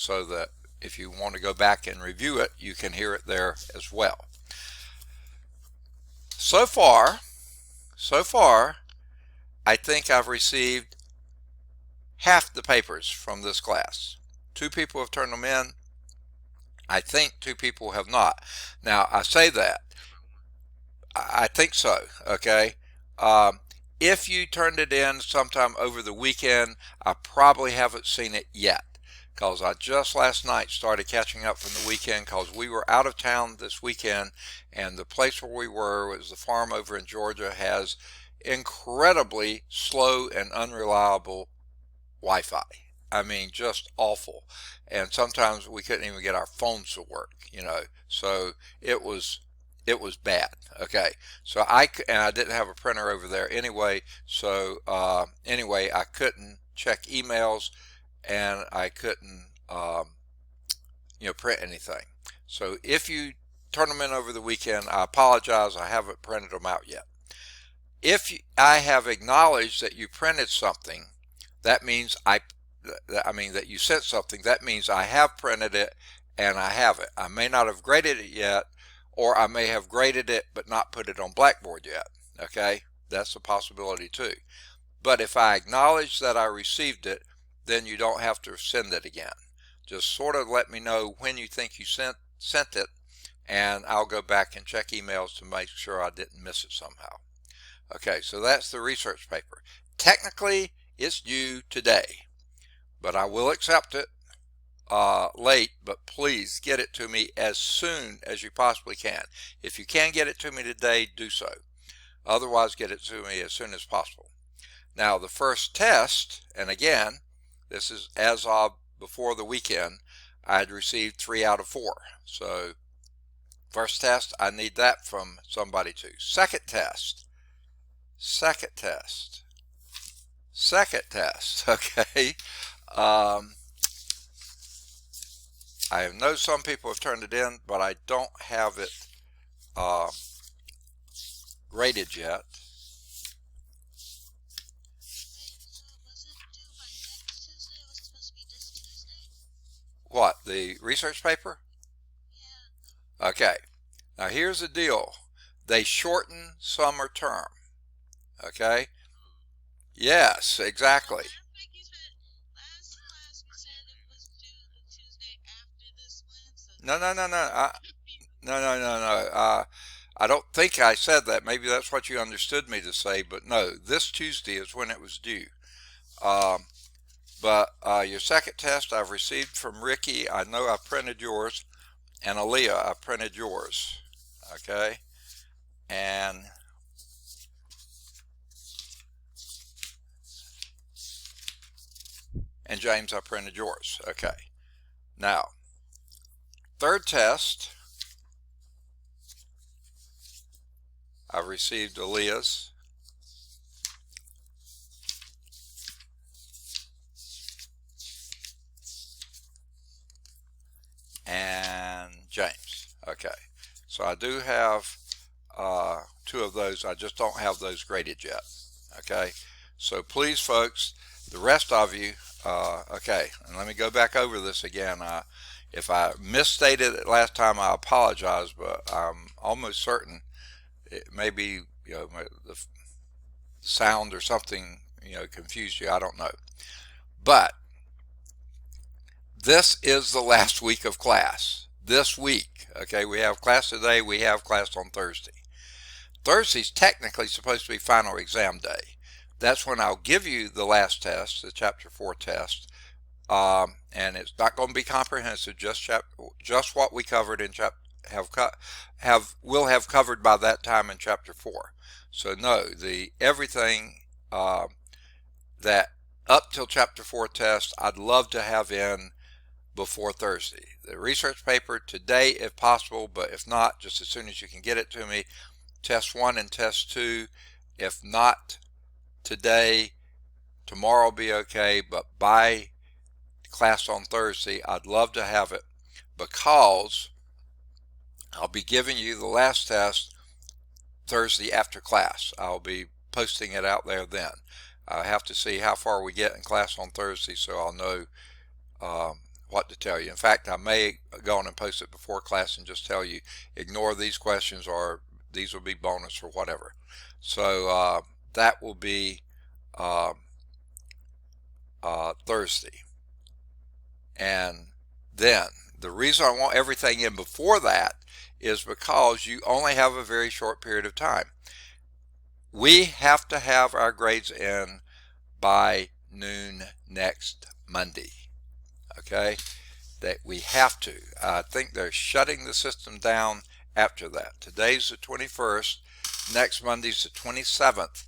so that if you want to go back and review it, you can hear it there as well. So far, I think I've received half the papers from this class. 2 people have turned them in. I think 2 people have not. Now, I say that. I think so, okay? If you turned it in sometime over the weekend, I probably haven't seen it yet, because I just last night started catching up from the weekend, because we were out of town this weekend, and the place where we were was the farm over in Georgia, has incredibly slow and unreliable Wi-Fi. I mean, just awful. And sometimes we couldn't even get our phones to work, so it was bad. Okay, so I didn't have a printer over there anyway, so anyway, I couldn't check emails, and I couldn't print anything. So if you turn them in over the weekend, I apologize, I haven't printed them out yet. If I have acknowledged that you printed something, that means that you sent something, that means I have printed it and I have it. I may not have graded it yet, or I may have graded it but not put it on Blackboard yet. Okay, that's a possibility too. But if I acknowledge that I received it, then you don't have to send it again. Just sort of let me know when you think you sent it, and I'll go back and check emails to make sure I didn't miss it somehow. Okay, so that's the research paper. Technically, it's due today, but I will accept it late, but please get it to me as soon as you possibly can. If you can get it to me today, do so. Otherwise, get it to me as soon as possible. Now, the first test, and again, this is as of before the weekend, I had received 3 out of 4. So, first test, I need that from somebody too. Second test, okay. I know some people have turned it in, but I don't have it graded yet. What, the research paper? Yeah. Okay. Now here's the deal. They shorten summer term. Okay? Yes, exactly. No. I don't think I said that. Maybe that's what you understood me to say, but no, this Tuesday is when it was due. But your second test I've received from Ricky. I know I printed yours, and Aaliyah, I printed yours. Okay, and James, I printed yours. Okay, now third test, I received Aaliyah's, and James. Okay, so I do have 2 of those. I just don't have those graded yet. Okay, so please, folks, the rest of you, okay, and let me go back over this again. If I misstated it last time, I apologize, but I'm almost certain it may be, the sound or something, confused you. I don't know. But this is the last week of class. This week, okay, we have class today, we have class on Thursday. Thursday's technically supposed to be final exam day. That's when I'll give you the last test, the chapter 4 test, and it's not going to be comprehensive, just what we covered in will have covered by that time in chapter 4. So no, everything that up till chapter 4 test, I'd love to have in before Thursday. The research paper today if possible, but if not, just as soon as you can get it to me. Test 1 and test 2, if not today, tomorrow will be okay, but by class on Thursday, I'd love to have it, because I'll be giving you the last test Thursday after class. I'll be posting it out there then. I have to see how far we get in class on Thursday, so I'll know what to tell you. In fact, I may go on and post it before class and just tell you, ignore these questions, or these will be bonus or whatever. So that will be uh, Thursday. And then the reason I want everything in before that is because you only have a very short period of time. We have to have our grades in by noon next Monday. Okay, that we have to. I think they're shutting the system down after that. Today's the 21st, next Monday's the 27th,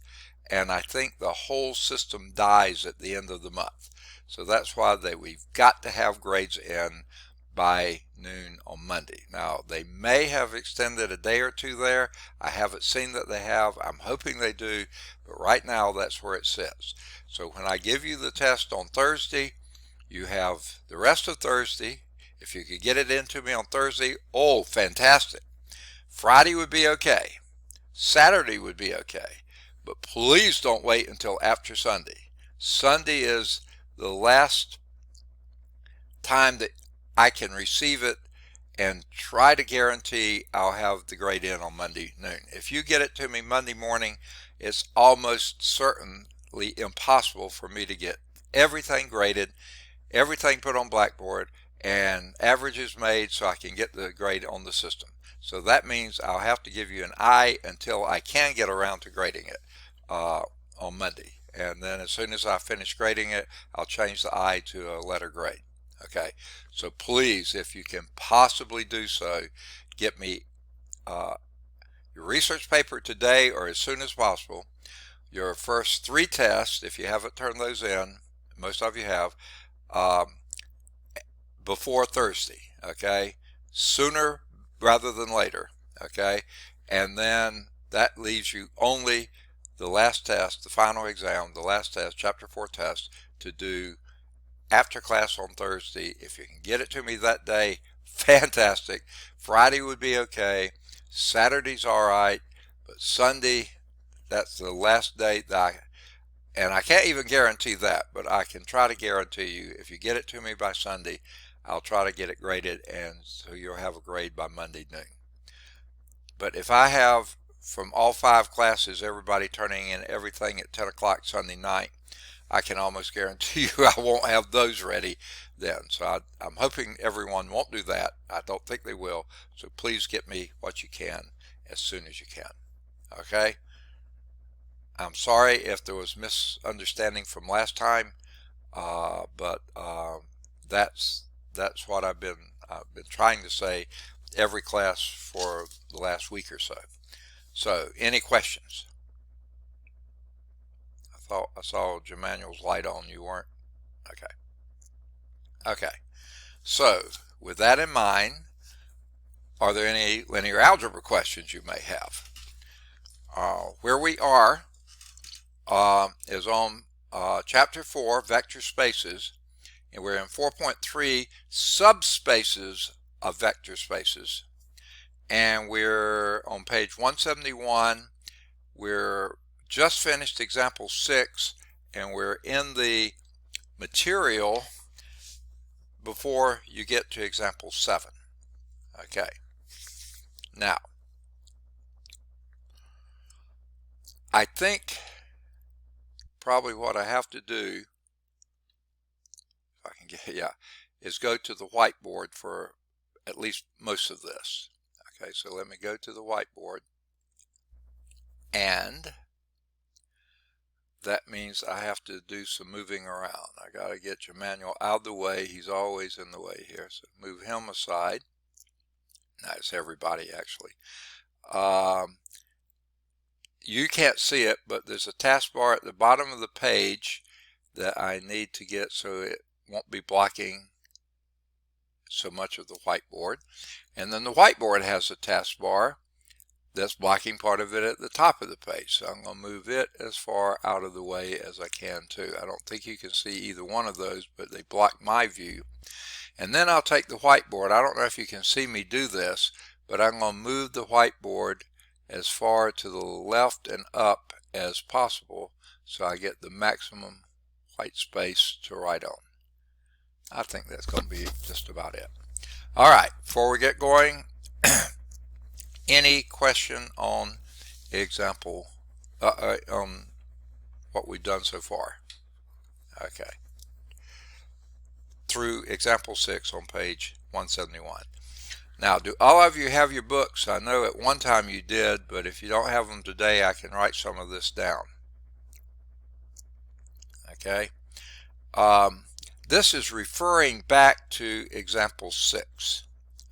and I think the whole system dies at the end of the month. So that's why we've got to have grades in by noon on Monday. Now, they may have extended a day or two there. I haven't seen that they have. I'm hoping they do, but right now that's where it says. So when I give you the test on Thursday, you have the rest of Thursday. If you could get it into me on Thursday, oh, fantastic. Friday would be okay. Saturday would be okay. But please don't wait until after Sunday. Sunday is the last time that I can receive it and try to guarantee I'll have the grade in on Monday noon. If you get it to me Monday morning, it's almost certainly impossible for me to get everything graded, everything put on Blackboard, and averages made so I can get the grade on the system. So that means I'll have to give you an I until I can get around to grading it on Monday. And then as soon as I finish grading it, I'll change the I to a letter grade. Okay, so please, if you can possibly do so, get me your research paper today or as soon as possible. Your first 3 tests, if you haven't turned those in, most of you have, before Thursday, okay? Sooner rather than later, okay? And then that leaves you only the last test, the final exam, the last test, Chapter 4 test, to do after class on Thursday. If you can get it to me that day, fantastic. Friday would be okay. Saturday's all right, but Sunday, that's the last date that and I can't even guarantee that, but I can try to guarantee you if you get it to me by Sunday, I'll try to get it graded, and so you'll have a grade by Monday noon. But if I have from all 5 classes everybody turning in everything at 10 o'clock Sunday night, I can almost guarantee you I won't have those ready then. So I'm hoping everyone won't do that. I don't think they will. So please get me what you can as soon as you can. Okay? I'm sorry if there was misunderstanding from last time, but that's what I've been trying to say every class for the last week or so. So, any questions? I saw Jemanuel's light on. You weren't? Okay. Okay. So, with that in mind, are there any linear algebra questions you may have? Where we are is on Chapter 4, Vector Spaces, and we're in 4.3, Subspaces of Vector Spaces, and we're on page 171. We're just finished example 6, and we're in the material before you get to example 7. Okay. Now, I think probably what I have to do, if I can get, is go to the whiteboard for at least most of this. Okay, so let me go to the whiteboard, and that means I have to do some moving around. I got to get Emmanuel out of the way. He's always in the way here, so move him aside. That's everybody, actually. You can't see it, but there's a taskbar at the bottom of the page that I need to get so it won't be blocking so much of the whiteboard. And then the whiteboard has a taskbar that's blocking part of it at the top of the page. So I'm going to move it as far out of the way as I can too. I don't think you can see either one of those, but they block my view. And then I'll take the whiteboard. I don't know if you can see me do this, but I'm going to move the whiteboard as far to the left and up as possible so I get the maximum white space to write on. I think that's going to be just about it. All right, before we get going, any question on example, on what we've done so far? Okay. Through example 6 on page 171. Now, do all of you have your books? I know at one time you did, but if you don't have them today, I can write some of this down. Okay. This is referring back to example 6.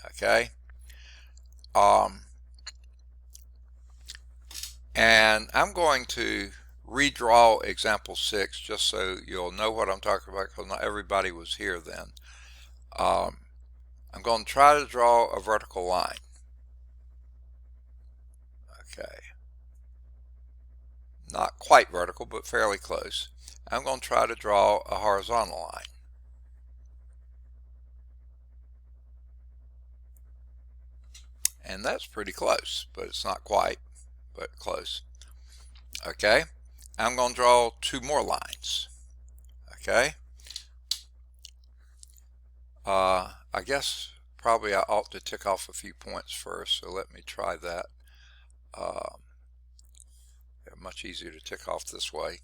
Okay. And I'm going to redraw example 6 just so you'll know what I'm talking about, because not everybody was here then. I'm going to try to draw a vertical line. Okay. Not quite vertical, but fairly close. I'm going to try to draw a horizontal line. And that's pretty close, but it's not quite, but close. Okay. I'm going to draw 2 more lines. Okay. I guess probably I ought to tick off a few points first, so let me try that. Much easier to tick off this way.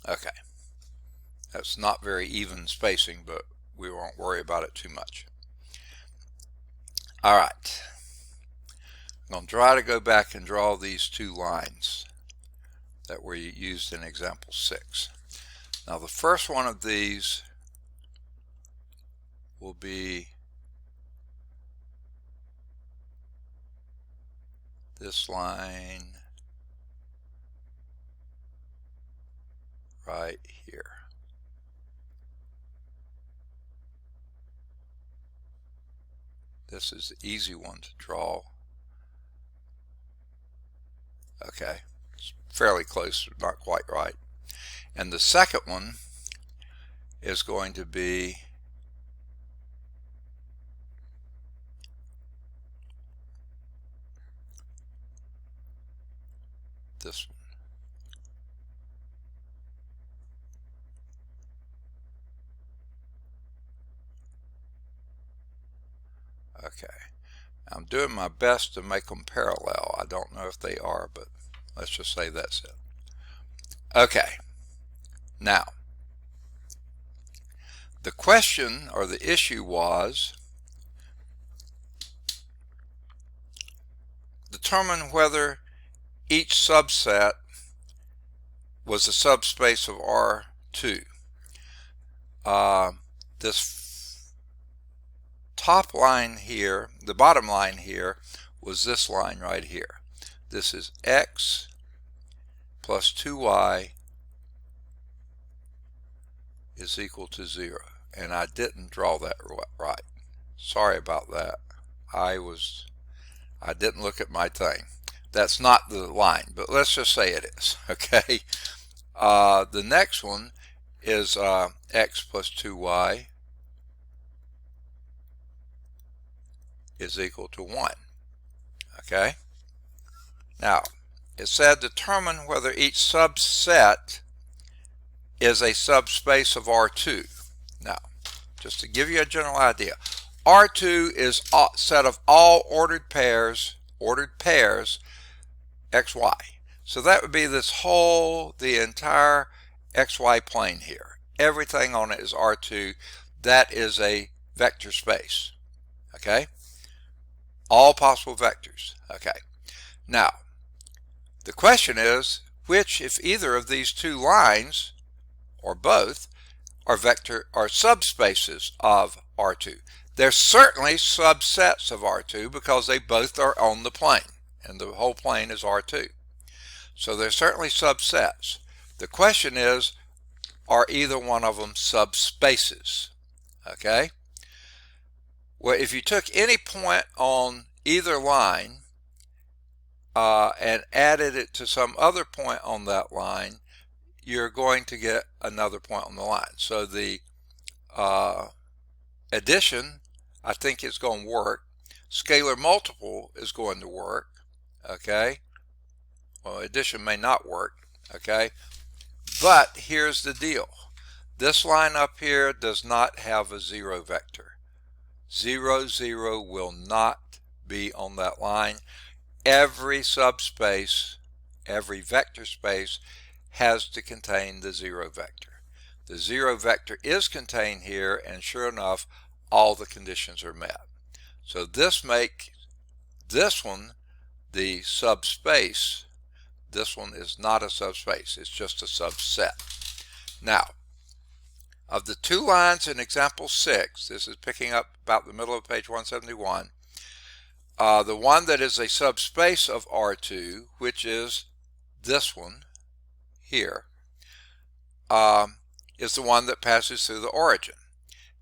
Okay. That's not very even spacing, but we won't worry about it too much. All right. I'm going to try to go back and draw these 2 lines that were used in example 6. Now the first one of these will be this line right here. This is the easy one to draw. Okay, it's fairly close, not quite right. And the second one is going to be this one. Okay, I'm doing my best to make them parallel. I don't know if they are, but let's just say that's it. Okay, now the question or the issue was determine whether each subset was a subspace of R2. This top line here, the bottom line here, was this line right here. This is x plus 2y is equal to 0. And I didn't draw that right. Sorry about that. I didn't look at my thing. That's not the line, but let's just say it is. Okay. The next one is x plus 2y is equal to 1. Okay. Now, it said determine whether each subset is a subspace of R2. Now, just to give you a general idea, R2 is a set of all ordered pairs, xy. So that would be the entire xy plane here. Everything on it is R2. That is a vector space. Okay? All possible vectors. Okay. Now, the question is, which, if either of these 2 lines, or both, are subspaces of R2? They're certainly subsets of R2 because they both are on the plane, and the whole plane is R2. So they're certainly subsets. The question is, are either one of them subspaces? Okay? Well, if you took any point on either line and added it to some other point on that line, you're going to get another point on the line. So the addition, I think, is going to work. Scalar multiple is going to work. Okay. Well, addition may not work. Okay. But here's the deal. This line up here does not have a zero vector. 0, 0 will not be on that line. Every subspace, every vector space has to contain the zero vector. The zero vector is contained here, and sure enough, all the conditions are met. So this makes this one the subspace. This one is not a subspace, it's just a subset. Now, of the two lines in example 6, this is picking up about the middle of page 171, the one that is a subspace of R2, which is this one here, is the one that passes through the origin.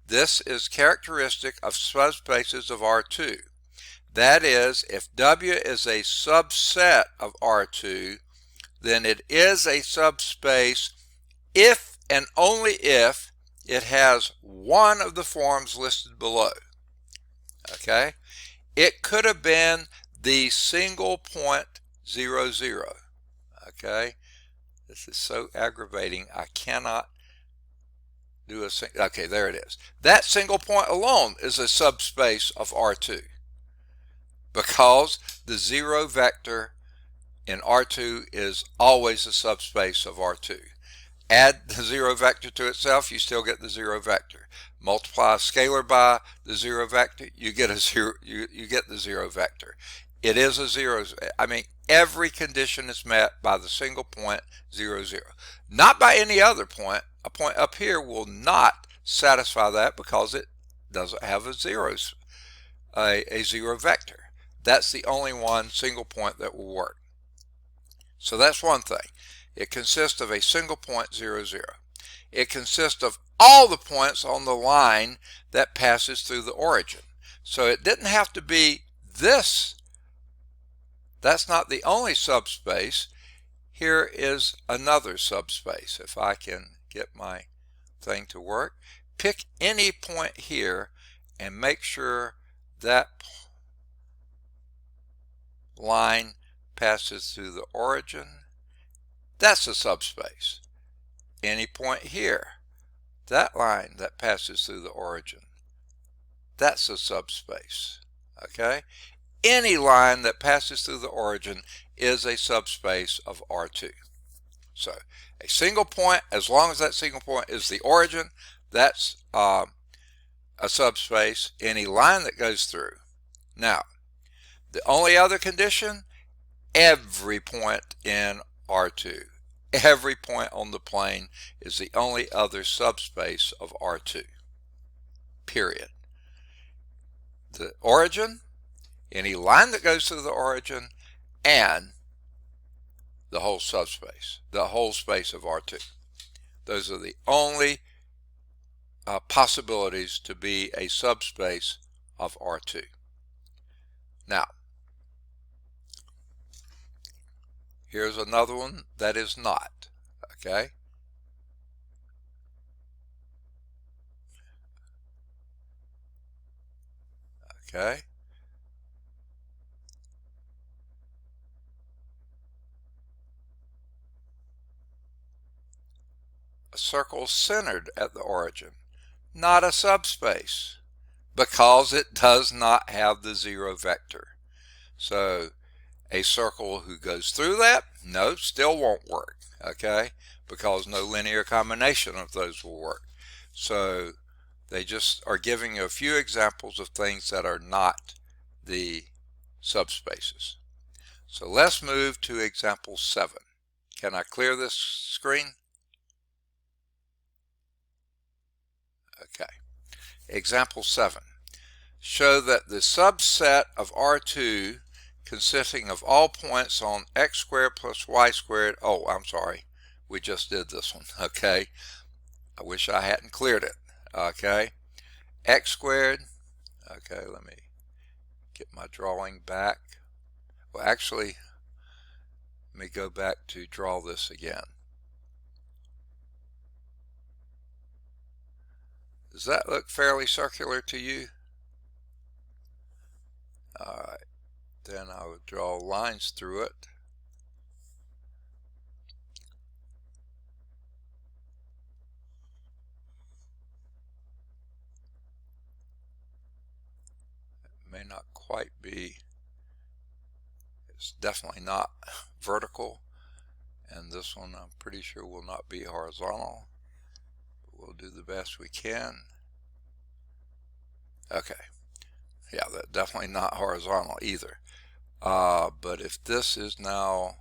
This is characteristic of subspaces of R2. That is, if W is a subset of R2, then it is a subspace if and only if it has one of the forms listed below. Okay? It could have been the single point 0, 0. Okay? This is so aggravating. I cannot do a okay, there it is. That single point alone is a subspace of R2 because the zero vector in R2 is always a subspace of R2. Add the zero vector to itself, you still get the zero vector. Multiply a scalar by the zero vector, you get a zero. You get the zero vector. It is a zero. I mean, every condition is met by the single point 0, 0. Not by any other point. A point up here will not satisfy that because it doesn't have a zero vector. That's the only one single point that will work. So that's one thing. It consists of a single point 0, 0. It consists of all the points on the line that passes through the origin. So it didn't have to be this. That's not the only subspace. Here is another subspace. If I can get my thing to work, pick any point here and make sure that line passes through the origin. That's a subspace. Any point here, that line that passes through the origin, that's a subspace. Okay? Any line that passes through the origin is a subspace of R2. So a single point, as long as that single point is the origin, that's a subspace. Any line that goes through. Now, the only other condition, every point in R2. Every point on the plane is the only other subspace of R2. Period. The origin, any line that goes through the origin, and the whole subspace, the whole space of R2. Those are the only possibilities to be a subspace of R2. Now, here's another one that is not. Okay? Okay? A circle centered at the origin. Not a subspace because it does not have the zero vector. So a circle who goes through that, no, still won't work, okay, because no linear combination of those will work. So they just are giving you a few examples of things that are not the subspaces. So let's move to example 7. Can I clear this screen? Okay. Example 7. Show that the subset of R2 consisting of all points on x squared plus y squared. Oh, I'm sorry. We just did this one. Okay. I wish I hadn't cleared it. Okay. X squared. Okay, let me get my drawing back. Well, actually, Let me go back to draw this again. Does that look fairly circular to you? Alright, then I would draw lines through it. It may not quite be, it's definitely not vertical, and this one I'm pretty sure will not be horizontal. We'll do the best we can. Okay, yeah, that's definitely not horizontal either. But if this is now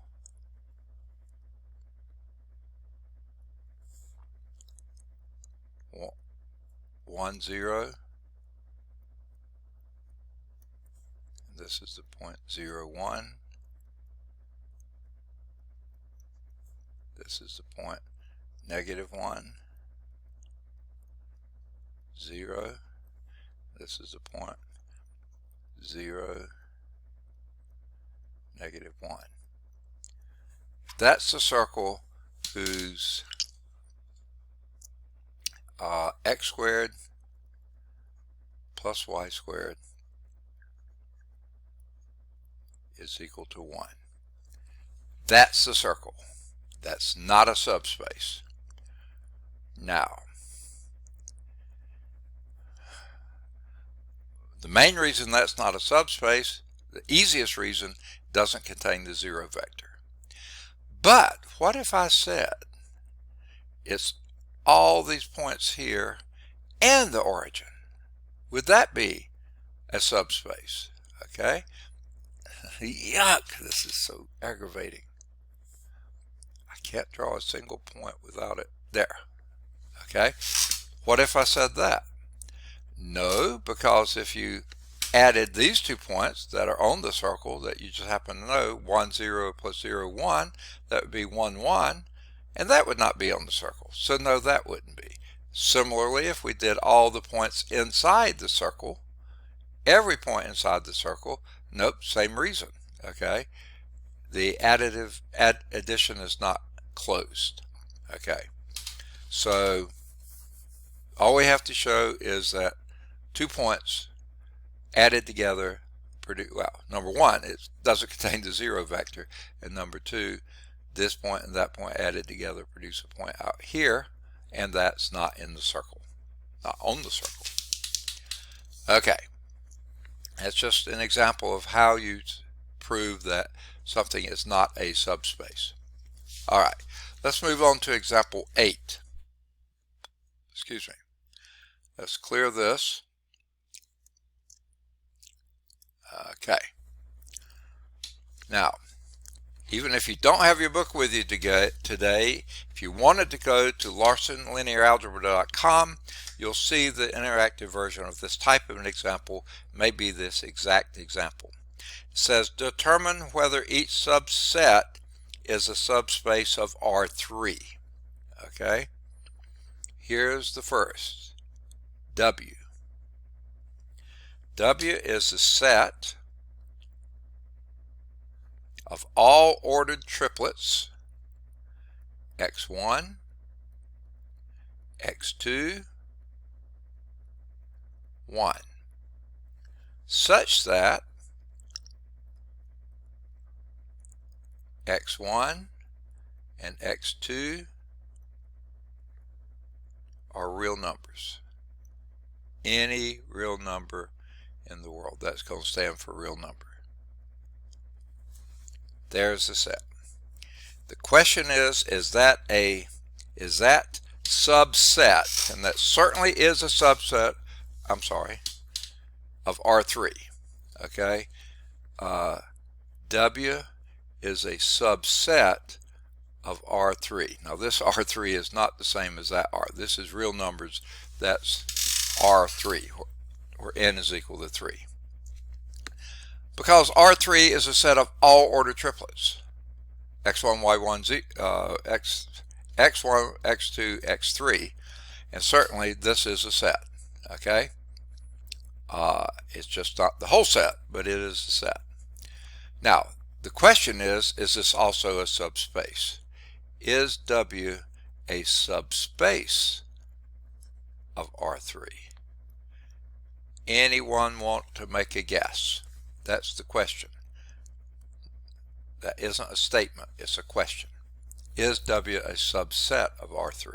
one, 0, this is the point 0, 1, this is the point -1, 0, this is the point 0, -1. That's the circle whose x squared plus y squared is equal to 1. That's the circle. That's not a subspace. Now, the main reason that's not a subspace, the easiest reason, doesn't contain the 0 vector. But what if I said it's all these points here and the origin? Would that be a subspace? Okay. Yuck, this is so aggravating. I can't draw a single point without it there. Okay. What if I said that? No, because if you added these 2 points that are on the circle that you just happen to know, 1, 0 plus 0, 1, that would be 1, 1, and that would not be on the circle. So no, that wouldn't be. Similarly, if we did all the points inside the circle, every point inside the circle, nope, same reason. Okay, the addition is not closed. Okay, so all we have to show is that 2 points added together produce, well, number 1, it doesn't contain the 0 vector, and number 2, this point and that point added together produce a point out here, and that's not in the circle, not on the circle. Okay, that's just an example of how you prove that something is not a subspace. All right, let's move on to example 8. Excuse me. Let's clear this. Okay. Now, even if you don't have your book with you today, if you wanted to go to larsonlinearalgebra.com, you'll see the interactive version of this type of an example, maybe this exact example. It says, determine whether each subset is a subspace of R3. Okay. Here's the first. W. W is the set of all ordered triplets x1, x2, 1, such that x1 and x2 are real numbers. Any real number in the world. That's going to stand for real number. There's the set. The question is that subset? And that certainly is a subset, of R3. Okay? W is a subset of R3. Now this R3 is not the same as that R. This is real numbers. That's R3, where n is equal to 3. Because R3 is a set of all ordered triplets. X1, Y1, X1, X2, X3. And certainly this is a set. Okay? It's just not the whole set, but it is a set. Now, the question is this also a subspace? Is W a subspace of R3? Anyone want to make a guess? That's the question. That isn't a statement, it's a question. Is W a subset of R3?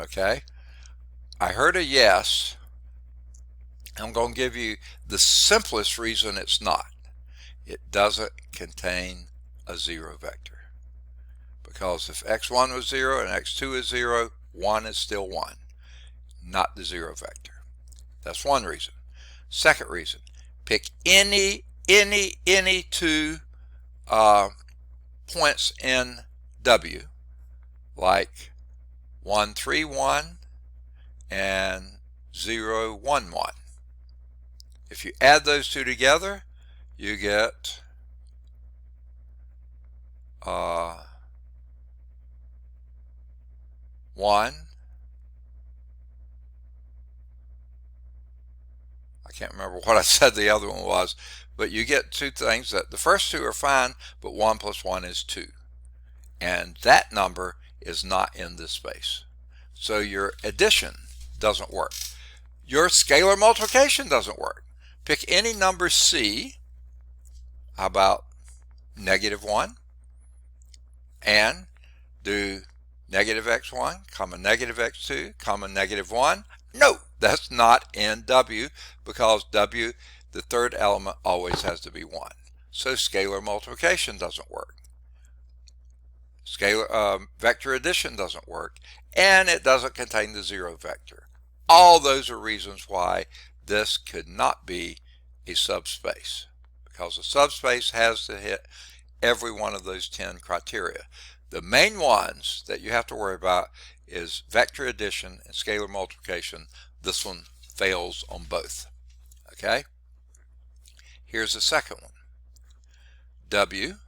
Okay, I heard a yes. I'm going to give you the simplest reason it's not. It doesn't contain a zero vector. Because if x1 was 0 and x2 is 0, 1 is still 1, not the zero vector. That's one reason. Second reason, pick any two points in W, like 1, 3, 1 and 0, 1, 1. If you add those two together, you get 1. I can't remember what I said the other one was, but you get two things. That the first two are fine, but 1 plus 1 is 2. And that number is not in this space. So your addition doesn't work. Your scalar multiplication doesn't work. Pick any number C. How about -1? And do negative x1, comma negative x2, comma -1. No, that's not in W, because W, the third element, always has to be 1. So scalar multiplication doesn't work. Scalar vector addition doesn't work, and it doesn't contain the zero vector. All those are reasons why this could not be a subspace, because a subspace has to hit every one of those 10 criteria. The main ones that you have to worry about is vector addition and scalar multiplication. This one fails on both. Okay? Here's the second one. W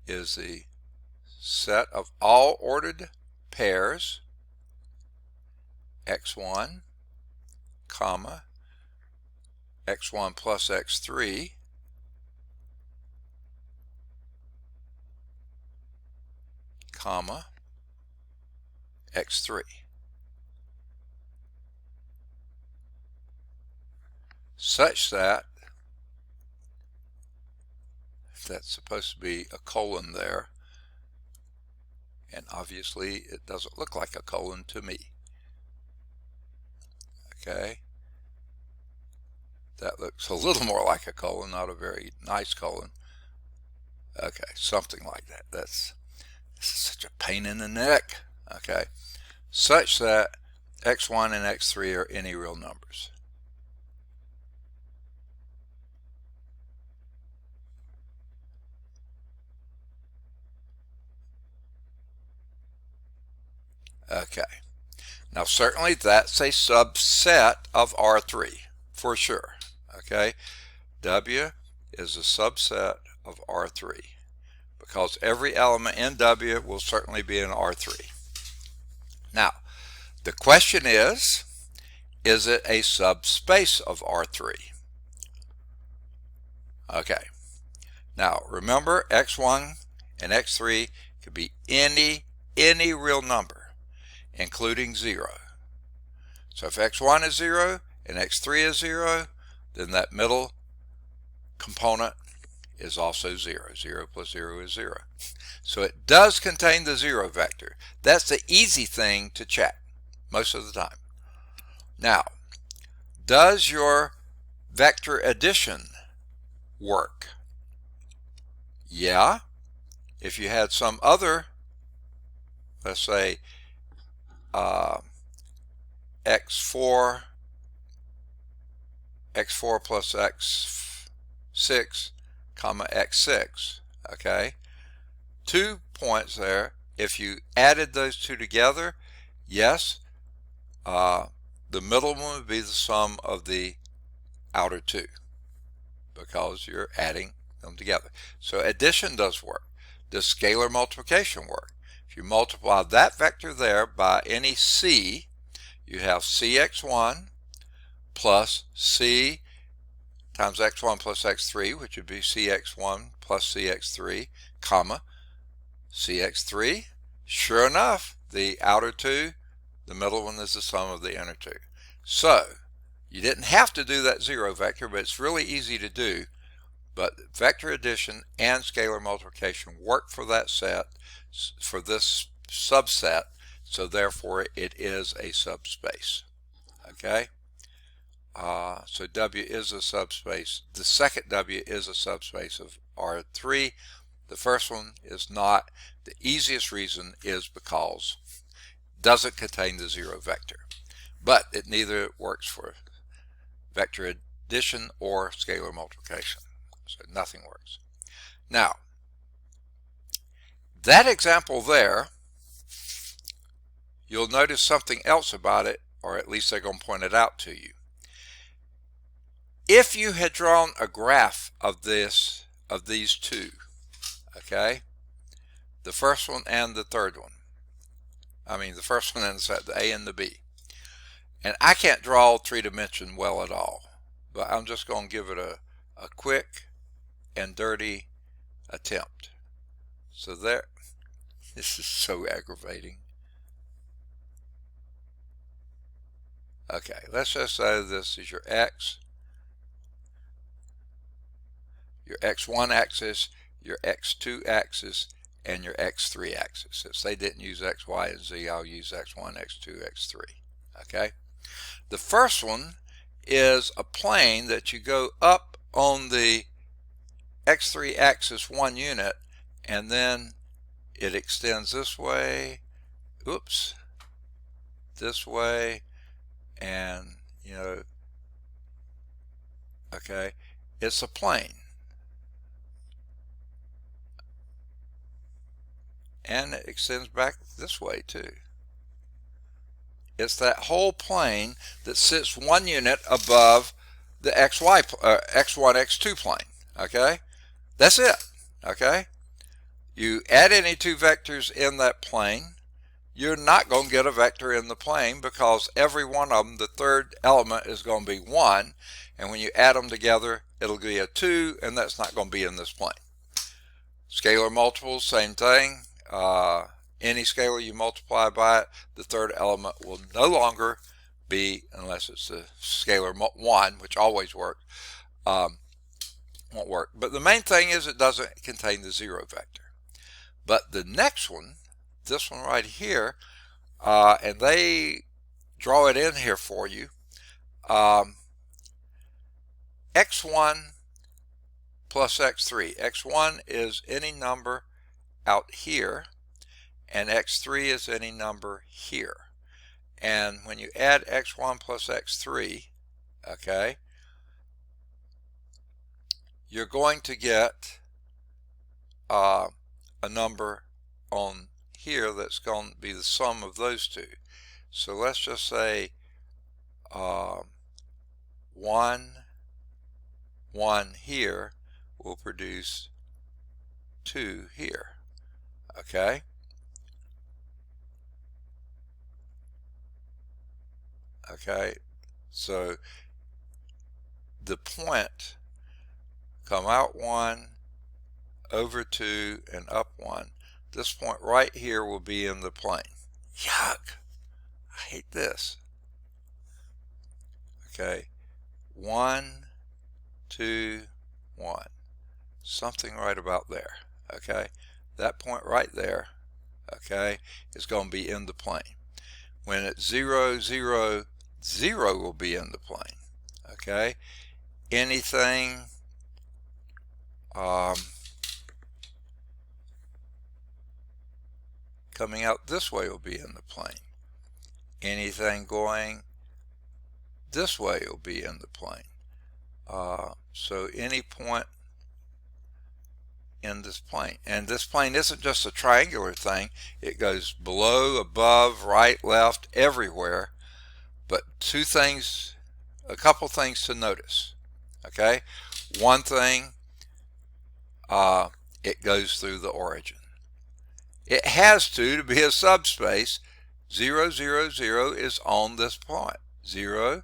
is the set of all ordered pairs x1, comma, x1 plus x3, comma, x3. Such that that's supposed to be a colon there, and obviously it doesn't look like a colon to me. Okay, that looks a little more like a colon, not a very nice colon. Okay, something like that. This is such a pain in the neck. Okay, such that x1 and x3 are any real numbers. Okay, now certainly that's a subset of R3 for sure. Okay, W is a subset of R3 because every element in W will certainly be in R3. Now, the question is it a subspace of R3? Okay, now remember x1 and x3 could be any real number, including 0. So if x1 is 0 and x3 is 0, then that middle component is also 0. 0 plus 0 is 0. So it does contain the zero vector. That's the easy thing to check most of the time. Now, does your vector addition work? Yeah. If you had some other, let's say, x4 plus x6 comma x6, okay, 2 points there. If you added those two together, yes, the middle one would be the sum of the outer two because you're adding them together. So addition does work. Does scalar multiplication work? If you multiply that vector there by any c, you have cx1 plus C times x1 plus x3, which would be cx1 plus cx3, comma, cx3. Sure enough, the outer two, the middle one is the sum of the inner two. So you didn't have to do that zero vector, but it's really easy to do. But vector addition and scalar multiplication work for that set, for this subset, so therefore it is a subspace. Okay? So W is a subspace. The second W is a subspace of R3. The first one is not. The easiest reason is because it doesn't contain the zero vector. But it neither works for vector addition or scalar multiplication. So nothing works. Now, that example there, you'll notice something else about it, or at least they're going to point it out to you. If you had drawn a graph of these two, okay, the first one and the third one, I mean the first one and the A and the B, and I can't draw three-dimension well at all, but I'm just going to give it a quick and dirty attempt. So there, this is so aggravating. Okay, let's just say this is your X, your X1 axis, your X2 axis, and your X3 axis. Since they didn't use X, Y, and Z, I'll use X1, X2, X3. Okay? The first one is a plane that you go up on the X3 axis 1 unit, and then it extends this way, oops, this way, and, you know, okay, it's a plane. And it extends back this way too. It's that whole plane that sits 1 unit above the XY, X1, X2 plane. Okay? That's it. Okay? You add any two vectors in that plane, you're not going to get a vector in the plane because every one of them, the third element is going to be 1, and when you add them together, it'll be a 2, and that's not going to be in this plane. Scalar multiples, same thing. Any scalar you multiply by it, the third element will no longer be, unless it's a scalar 1, which always works, won't work. But the main thing is it doesn't contain the zero vector. But the next one, this one right here, and they draw it in here for you, x1 plus x3. x1 is any number out here, and x3 is any number here. And when you add x1 plus x3, okay, you're going to get a number on here that's going to be the sum of those two. So let's just say 1 here will produce 2 here. Okay? Okay, so the point come out 1, over 2, and up 1. This point right here will be in the plane. Yuck! I hate this. Okay, 1, 2, 1. Something right about there. Okay, that point right there, okay, is going to be in the plane. When it's 0, 0, 0 will be in the plane. Okay, anything coming out this way will be in the plane. Anything going this way will be in the plane. So any point in this plane, and this plane isn't just a triangular thing, it goes below, above, right, left, everywhere. But a couple things to notice. Okay, one thing, it goes through the origin. It has to be a subspace. 0, 0, 0 is on this point. 0,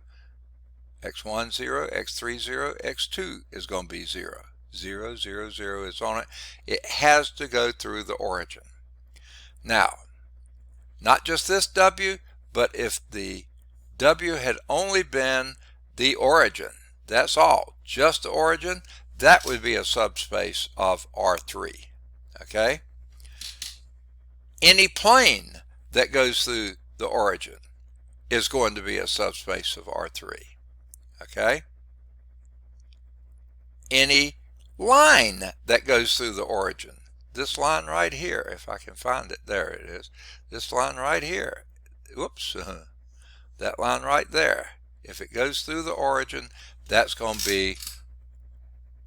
x1 0, x3 0, x2 is going to be 0. 0, 0, 0 is on it. It has to go through the origin. Now, not just this W, but if the W had only been the origin, that's all, just the origin, that would be a subspace of R3. Okay? Any plane that goes through the origin is going to be a subspace of R3. Okay? Any line that goes through the origin, this line right here, if I can find it, there it is, this line right here, whoops, that line right there, if it goes through the origin, that's going to be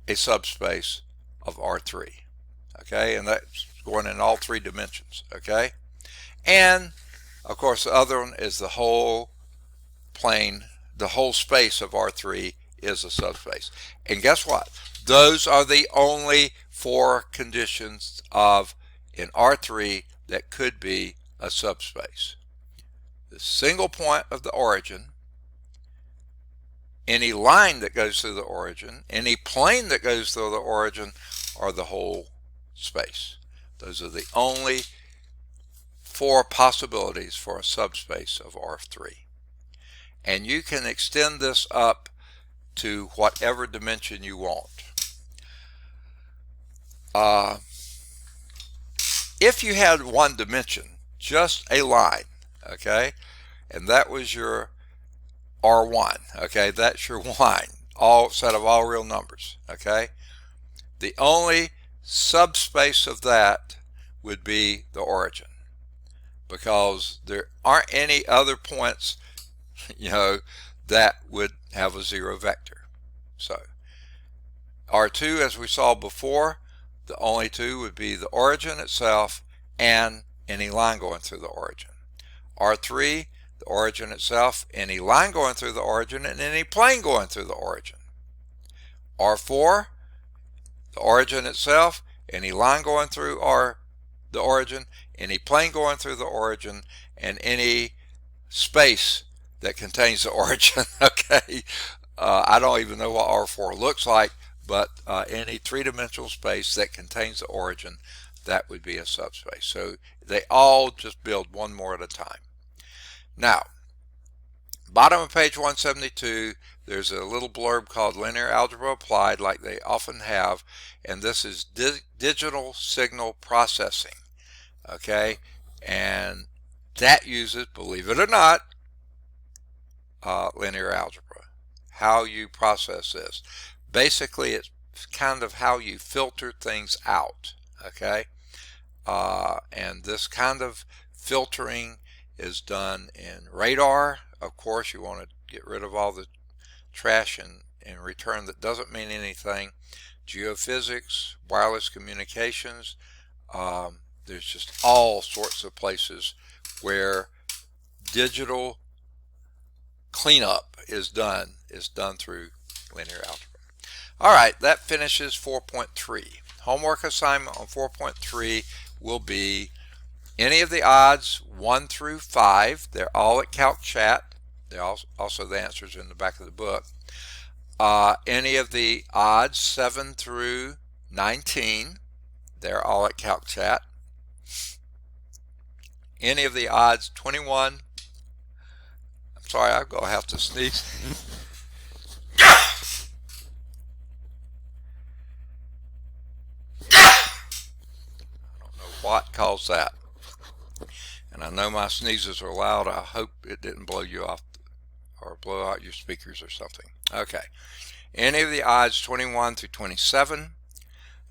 a subspace of R3. Okay, and that's going in all three dimensions. Okay, and of course the other one is the whole plane, the whole space of R3 is a subspace. And guess what? Those are the only four conditions of in R3 that could be a subspace. The single point of the origin, any line that goes through the origin, any plane that goes through the origin, or the whole space. Those are the only four possibilities for a subspace of R3. And you can extend this up to whatever dimension you want. If you had one dimension, just a line, okay, and that was your R1, okay, that's your line, all set of all real numbers, okay, the only subspace of that would be the origin, because there aren't any other points, you know, that would have a zero vector. So R2, as we saw before, the only two would be the origin itself and any line going through the origin. R3, the origin itself, any line going through the origin, and any plane going through the origin. R4, the origin itself, any line going through the origin, any plane going through the origin, and any space that contains the origin. Okay, I don't even know what R4 looks like, but any three-dimensional space that contains the origin, that would be a subspace. So they all just build one more at a time. Now, bottom of page 172, there's a little blurb called Linear Algebra Applied, like they often have, and this is digital signal processing. Okay, and that uses, believe it or not, linear algebra. How you process this. Basically, it's kind of how you filter things out. Okay, and this kind of filtering is done in radar. Of course, you want to get rid of all the trash in return that doesn't mean anything. Geophysics, wireless communications, there's just all sorts of places where digital cleanup is done through linear algebra. All right, that finishes 4.3. Homework assignment on 4.3 will be any of the odds 1 through 5. They're all at Calc Chat. They're also the answers in the back of the book. Any of the odds 7 through 19. They're all at Calc Chat. Any of the odds 21. I'm sorry, I'm going to have to sneeze. What caused that? And I know my sneezes are loud. I hope it didn't blow you off or blow out your speakers or something. Okay. Any of the odds 21 through 27.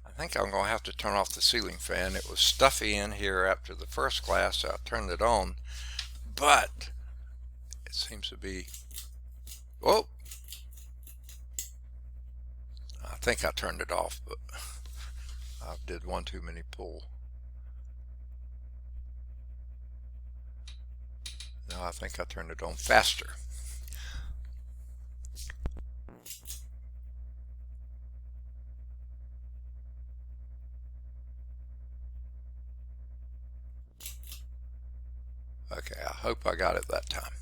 I think I'm going to have to turn off the ceiling fan. It was stuffy in here after the first class, so I turned it on. But it seems to be, whoa. I think I turned it off, but I did one too many pull. No, I think I turned it on faster. Okay, I hope I got it that time.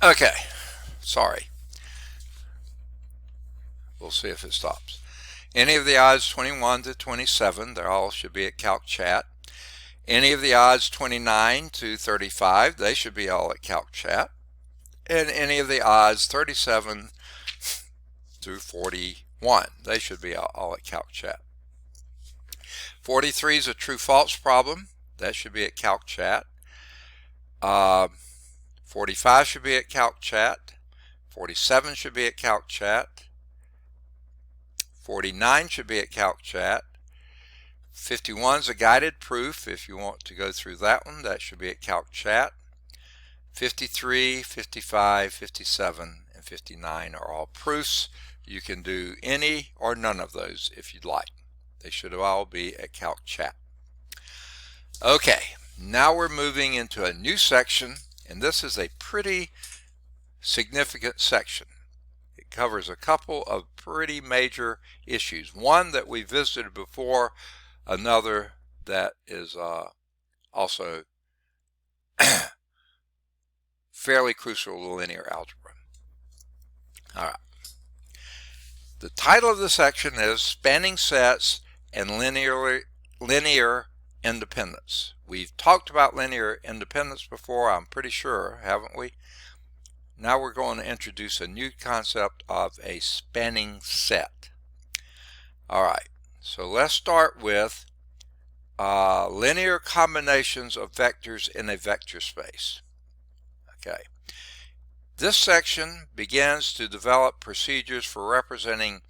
Okay, Sorry. We'll see if it stops. Any of the odds 21 to 27, they all should be at Calc Chat. Any of the odds 29 to 35, they should be all at Calc Chat. And any of the odds 37 through 41, they should be all at Calc Chat. 43 is a true-false problem. That should be at Calc Chat. 45 should be at Calc Chat. 47 should be at Calc Chat. 49 should be at Calc Chat. 51 is a guided proof. If you want to go through that one, that should be at Calc Chat. 53, 55, 57, and 59 are all proofs. You can do any or none of those if you'd like. They should all be at Calc Chat. Okay, now we're moving into a new section, and this is a pretty significant section. It covers a couple of pretty major issues. One that we visited before, another that is also fairly crucial to linear algebra. All right. The title of the section is Spanning Sets and Linear Independence. We've talked about linear independence before, I'm pretty sure, haven't we? Now we're going to introduce a new concept of a spanning set. All right, so let's start with linear combinations of vectors in a vector space. Okay. This section begins to develop procedures for representing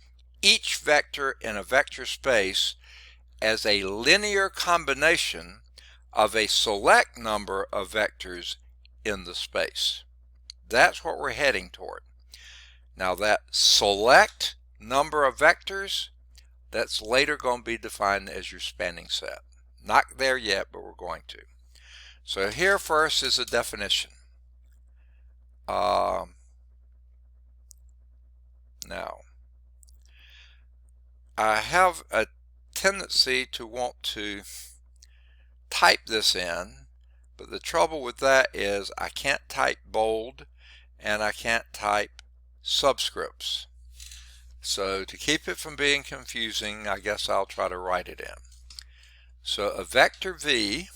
each vector in a vector space as a linear combination of a select number of vectors in the space. That's what we're heading toward. Now that select number of vectors, that's later going to be defined as your spanning set. Not there yet, but we're going to. So here first is a definition. Now, I have a tendency to want to type this in, but the trouble with that is I can't type bold and I can't type subscripts. So to keep it from being confusing, I guess I'll try to write it in. So a vector V,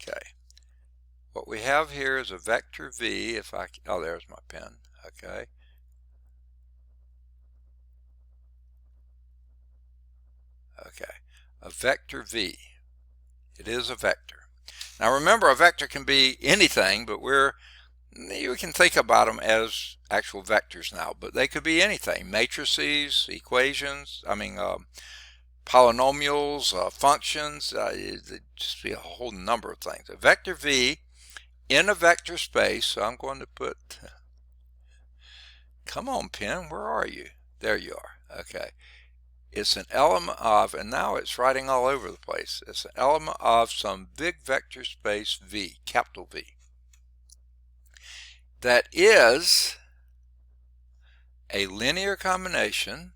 okay, what we have here is a vector V. If I, oh, there's my pen. Okay. Okay, a vector V. It is a vector. Now remember, a vector can be anything, but you can think about them as actual vectors now, but they could be anything. Matrices, equations, polynomials, functions, it'd just be a whole number of things. A vector V in a vector space, so I'm going to put, come on pen, where are you? There you are, okay. It's an element of, and now it's writing all over the place, it's an element of some big vector space V, capital V, that is a linear combination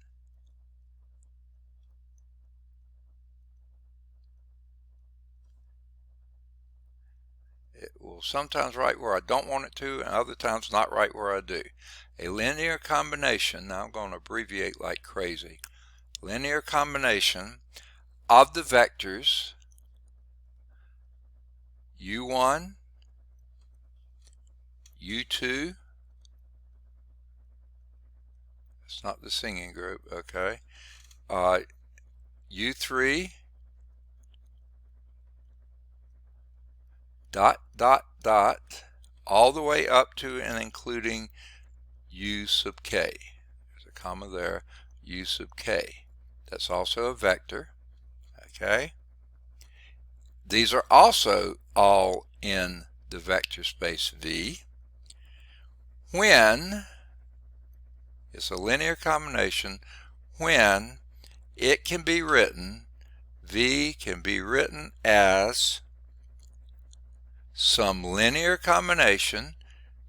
it will sometimes write where I don't want it to, and other times not write where I do. A linear combination, now I'm going to abbreviate like crazy, linear combination of the vectors u1, u2, it's not the singing group, okay, u3, dot, dot, dot, all the way up to and including u sub k. There's a comma there, u sub k. That's also a vector, okay? These are also all in the vector space V when it's a linear combination, when it can be written, V can be written as some linear combination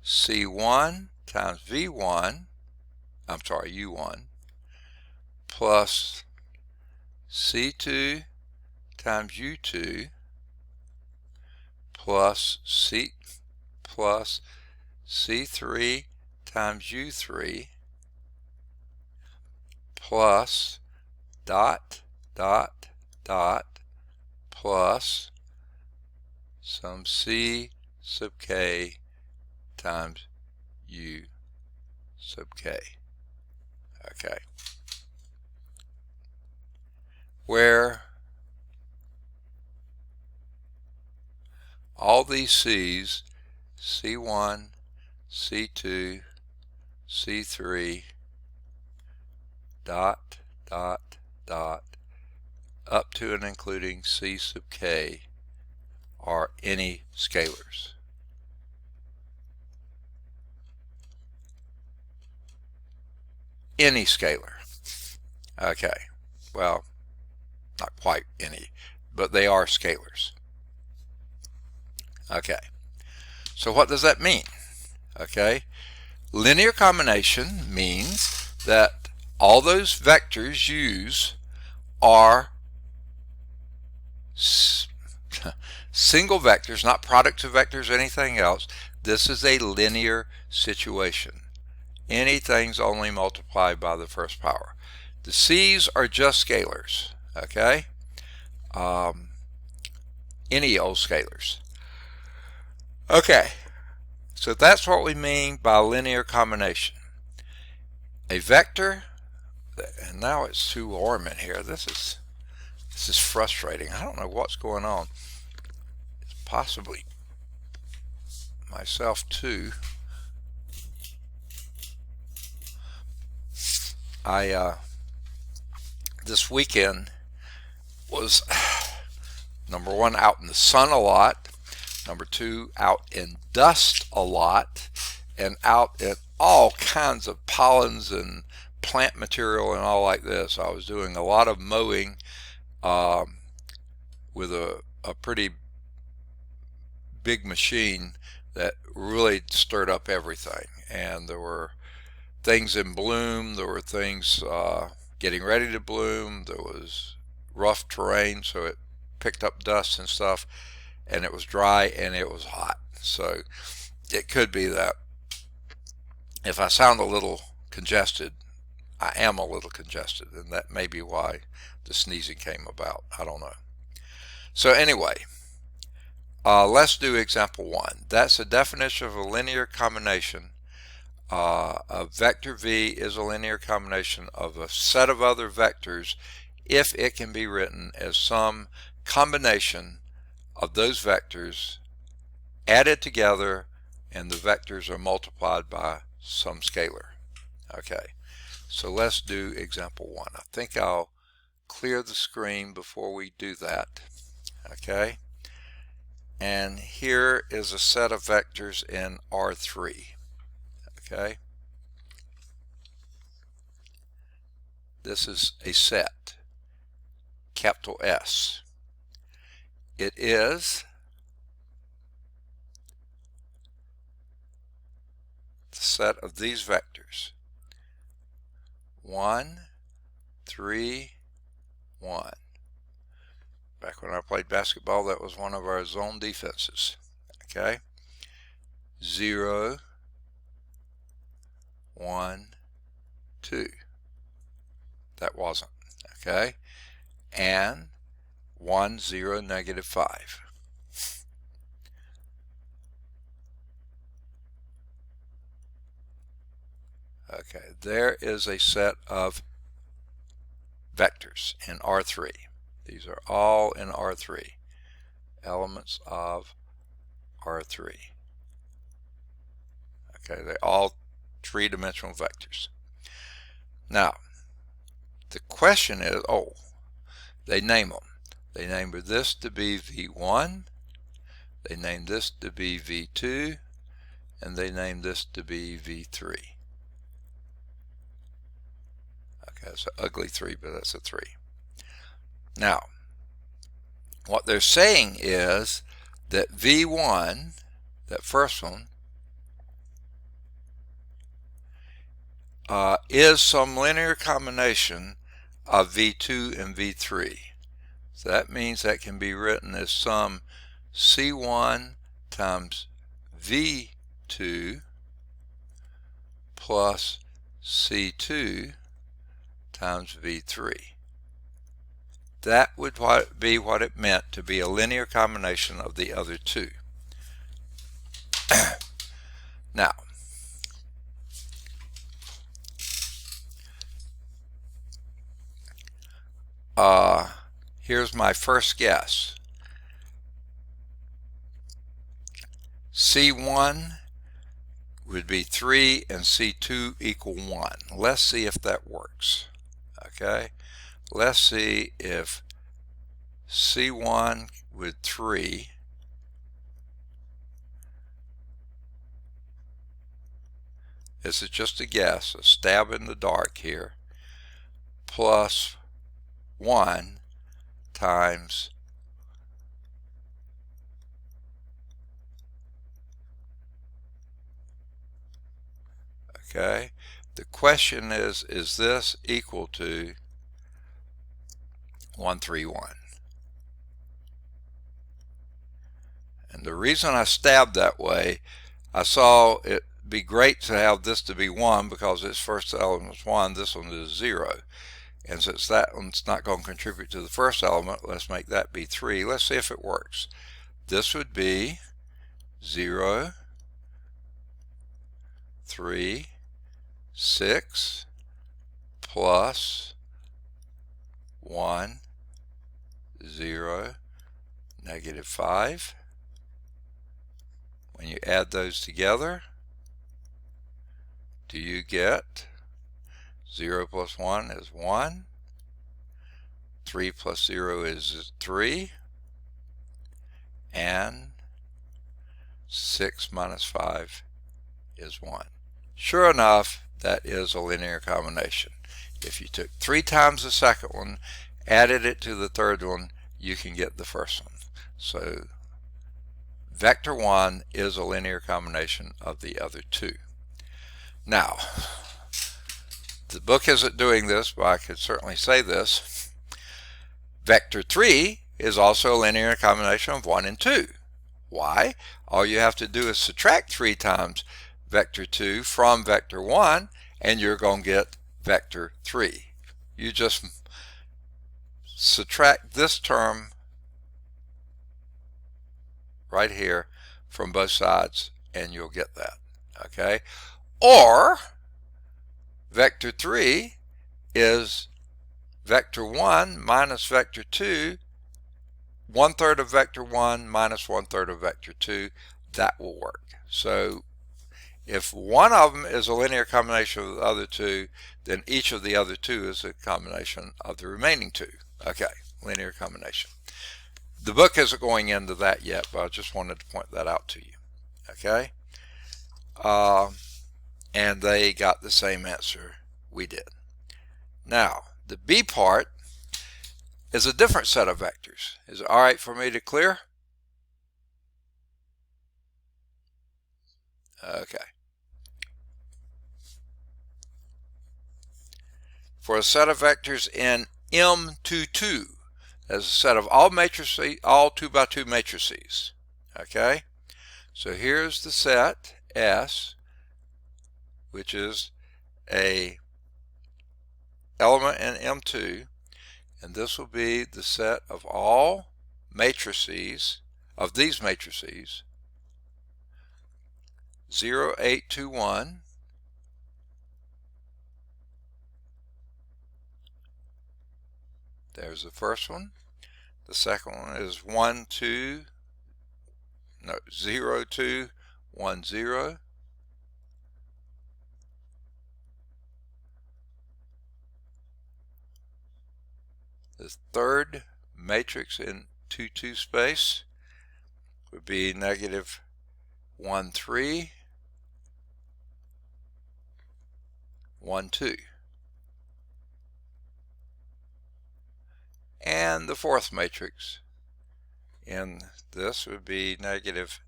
C1 times V1, I'm sorry, U1, plus C2 times U2 plus C3 times U3 plus dot plus some C sub k times U sub k. Okay. Where all these C's, C1, C2, C3, dot, up to and including C sub k are any scalars. Any scalar. Okay. Well, not quite any, but they are scalars. Okay. So what does that mean? Okay. Linear combination means that all those vectors used are single vectors, not products of vectors or anything else. This is a linear situation. Anything's only multiplied by the first power. The C's are just scalars, okay? Any old scalars. Okay, so that's what we mean by linear combination. A vector, and now it's too warm in here. This is frustrating. I don't know what's going on. It's possibly myself too. This weekend was number one, out in the sun a lot, number two, out in dust a lot, and out in all kinds of pollens and plant material and all like this. I was doing a lot of mowing with a pretty big machine that really stirred up everything, and there were things in bloom, there were things getting ready to bloom, there was rough terrain, so it picked up dust and stuff, and it was dry and it was hot. So it could be that if I sound a little congested, I am a little congested, and that may be why the sneezing came about. I don't know. So anyway, let's do example 1. That's a definition of a linear combination. A vector v is a linear combination of a set of other vectors if it can be written as some combination of those vectors added together and the vectors are multiplied by some scalar. Okay, so let's do example 1. I think I'll clear the screen before we do that. Okay, and here is a set of vectors in R3. Okay, this is a set, capital S. It is the set of these vectors: 1, 3, 1. Back when I played basketball, that was one of our zone defenses. Okay, 0, 1, 2. That wasn't. Okay, and 1, 0, negative 5. Okay, there is a set of vectors in R3. These are all in R3, elements of R3. Okay, they're all three-dimensional vectors. Now, the question is, they name them. They named this to be V1, they named this to be V2, and they named this to be V3. Okay, that's an ugly 3, but that's a 3. Now, what they're saying is that V1, that first one, is some linear combination of V2 and V3. So that means that can be written as some C1 times V2 plus C2 times V3. That would be what it meant to be a linear combination of the other two. Now, here's my first guess. C1 would be 3 and C2 equal 1. Let's see if that works. Okay, let's see if C1 with 3 this is just a guess, a stab in the dark here, plus 1 times okay. The question is this equal to 131? And the reason I stabbed that way, I saw it be great to have this to be 1 because its first element is 1, this one is 0. And since that one's not going to contribute to the first element, let's make that be 3. Let's see if it works. This would be 0, 3, 6 plus 1, 0, negative 5. When you add those together, do you get 0 plus 1 is 1, 3 plus 0 is 3, and 6 minus 5 is 1. Sure enough, that is a linear combination. If you took 3 times the second one, added it to the third one, you can get the first one. So vector 1 is a linear combination of the other two. Now, the book isn't doing this, but I could certainly say this. Vector 3 is also a linear combination of 1 and 2. Why? All you have to do is subtract 3 times vector 2 from vector 1, and you're going to get vector 3. You just subtract this term right here from both sides, and you'll get that. Okay? Or vector 3 is vector 1 minus vector 2, 1/3 of vector 1 minus 1/3 of vector 2. That will work. So if one of them is a linear combination of the other two, then each of the other two is a combination of the remaining two. Okay, linear combination. The book isn't going into that yet, but I just wanted to point that out to you. Okay? And they got the same answer we did. Now, the B part is a different set of vectors. Is it all right for me to clear? Okay. For a set of vectors in M22, that's a set of all 2x2 matrices. Okay? So here's the set S, which is a element in M2, and this will be the set of all matrices, of these matrices, 0, 8, 2, 1, there's the first one. The second one is 1, 2, no, 0, 2, 1, 0. The third matrix in 2, 2 space would be negative 1, 3, 1, 2. And the fourth matrix in this would be negative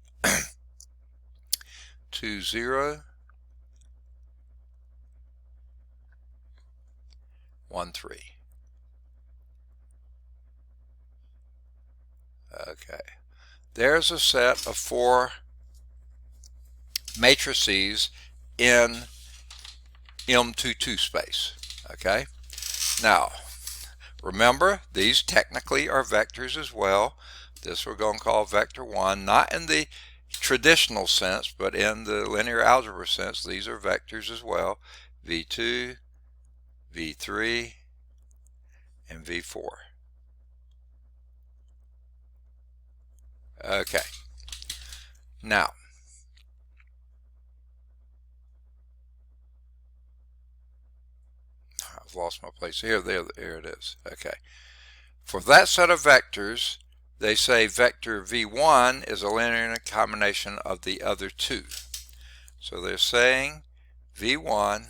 2, 0, 1, 3. Okay. there's a set of 4 matrices in M22 space. Okay, now remember, these technically are vectors as well. This we're going to call vector 1, not in the traditional sense, but in the linear algebra sense. These are vectors as well. V2, V3, and V4. Okay, now I've lost my place here. There it is. Okay, for that set of vectors, they say vector V1 is a linear combination of the other 2. So they're saying V1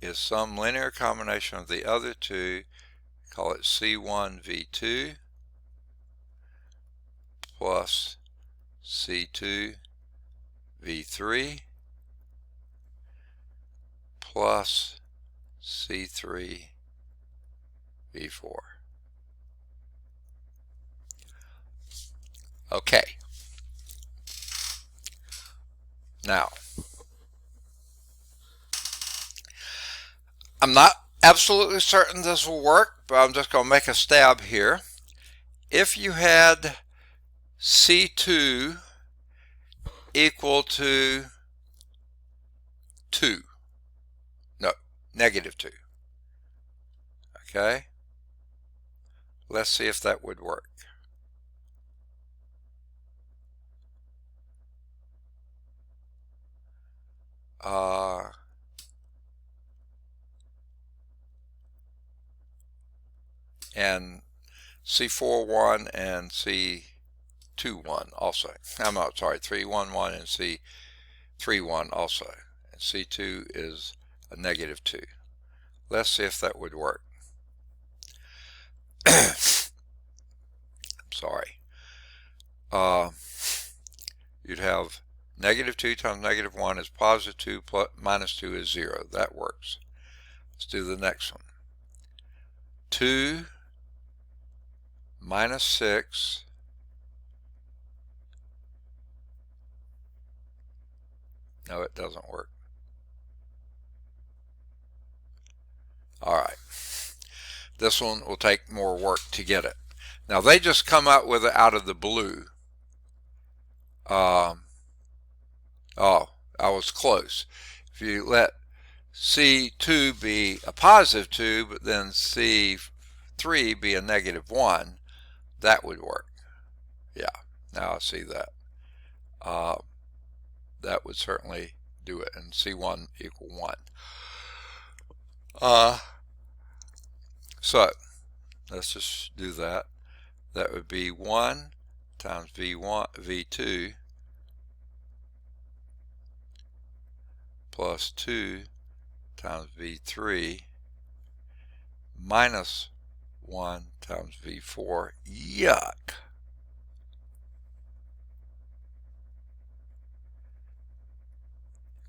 is some linear combination of the other 2. Call it C1 V2 plus C2 V3 plus C3 V4. Okay. Now, I'm not absolutely certain this will work, but I'm just going to make a stab here. If you had C2 equal to 2, no, negative 2, okay, let's see if that would work. And C4 1 and C2 1 also. I'm not sorry, 3 1 1 and C3 1 also. And C2 is a negative 2. Let's see if that would work. Sorry. You'd have negative 2 times negative 1 is positive 2 plus minus 2 is 0. That works. Let's do the next one. 2 minus 6 no, it doesn't work. Alright, this one will take more work to get it. Now they just come out with it out of the blue. Oh, I was close. If you let C2 be a positive 2 but then C3 be a negative 1, that would work. Yeah, now I see that. That would certainly do it, and C1 equal 1. So let's just do that. That would be 1 times V2 plus 2 times V3 minus 1 times V4. Yuck.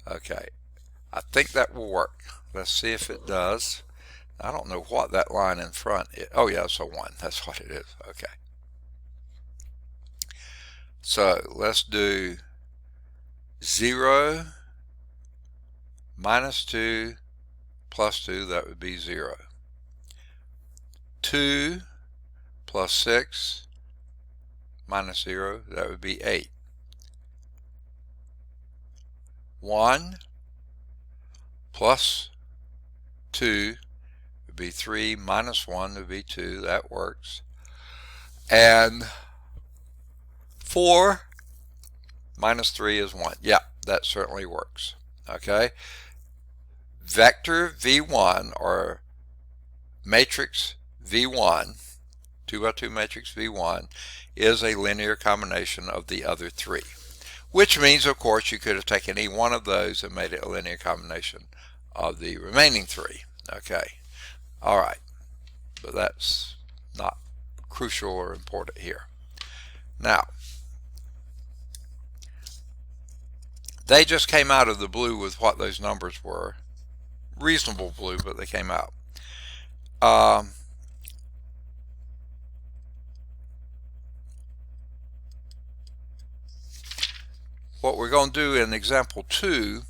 Okay, I think that will work. Let's see if it does. I don't know what that line in front is. Oh yeah, it's a 1. That's what it is. Okay. So let's do 0 minus 2 plus 2, that would be 0. 2 plus 6 minus 0, that would be 8. 1 plus 2 would be 3, minus 1 would be 2, that works. And 4 minus 3 is 1. Yeah, that certainly works. Okay. Vector V1 or matrix V1, 2 by 2 matrix V1, is a linear combination of the other 3. Which means, of course, you could have taken any one of those and made it a linear combination of the remaining 3. Okay. All right. But that's not crucial or important here. Now, they just came out of the blue with what those numbers were. Reasonable blue, but they came out. what we're going to do in example 2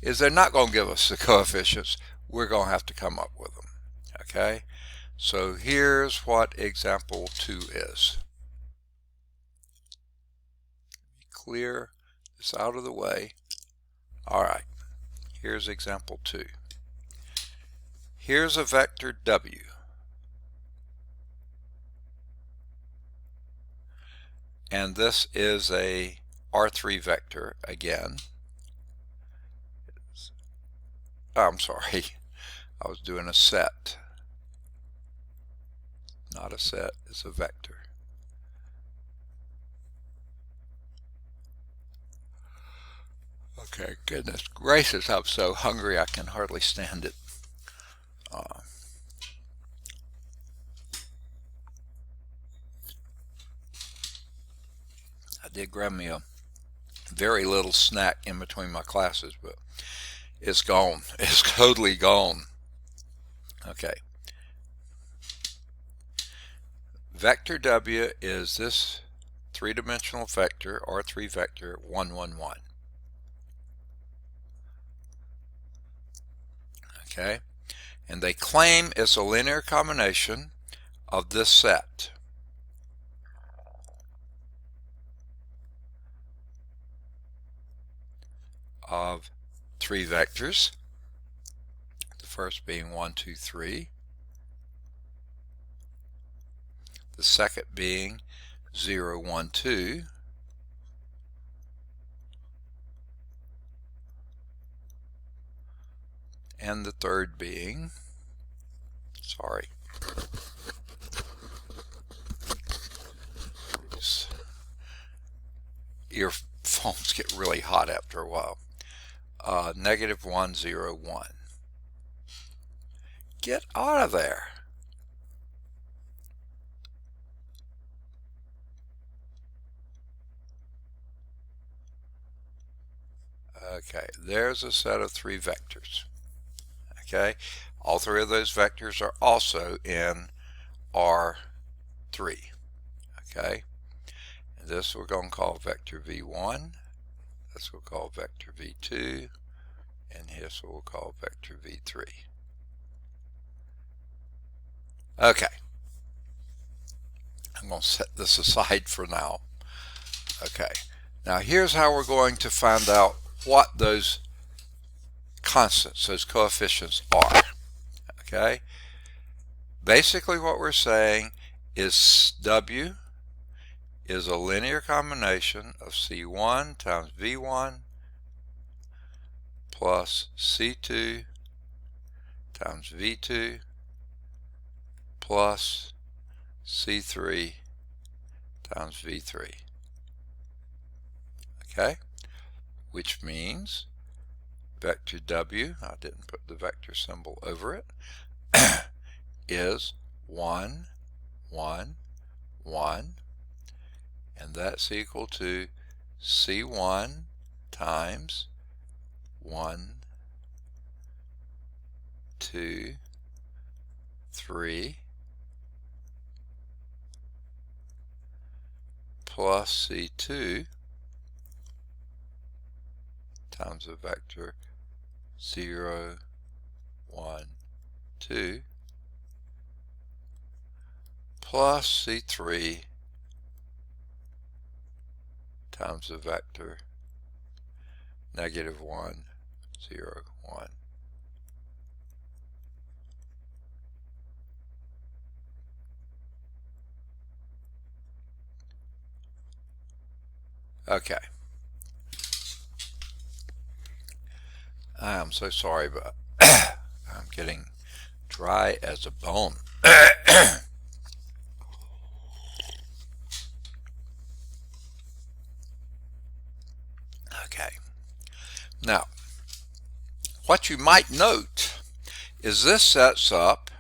is they're not going to give us the coefficients. We're going to have to come up with them. Okay, so here's what example 2 is. Clear this out of the way. Alright, here's example 2. Here's a vector W. And this is a R3 vector again. I'm sorry, I was doing a set. Not a set, it's a vector. Okay, goodness gracious, I'm so hungry I can hardly stand it. I did grab me a very little snack in between my classes, but it's gone. It's totally gone. Okay. Vector W is this three-dimensional vector, R3 vector, 1, 1, 1. Okay. And they claim it's a linear combination of this set. Of 3 vectors, the first being 1, 2, 3, the second being 0, 1, 2, and the third being, sorry, these earphones get really hot after a while. Negative 1, 0, 1. Get out of there. Okay, there's a set of 3 vectors. Okay, all 3 of those vectors are also in R3. Okay, and this we're going to call vector V1. This we'll call vector V2, and this we'll call vector V3. Okay, I'm going to set this aside for now. Okay, now here's how we're going to find out what those constants, those coefficients are. Okay, basically what we're saying is W is a linear combination of C1 times V1 plus C2 times V2 plus C3 times V3. Okay, which means vector W, I didn't put the vector symbol over it, is 1, 1, 1, and that's equal to C1 times 1, 2, 3 plus C2 times the vector 0, 1, 2 plus C3 times the vector negative 1, 0, 1. Okay. I am so sorry, but I'm getting dry as a bone. Okay. Now, what you might note is this sets up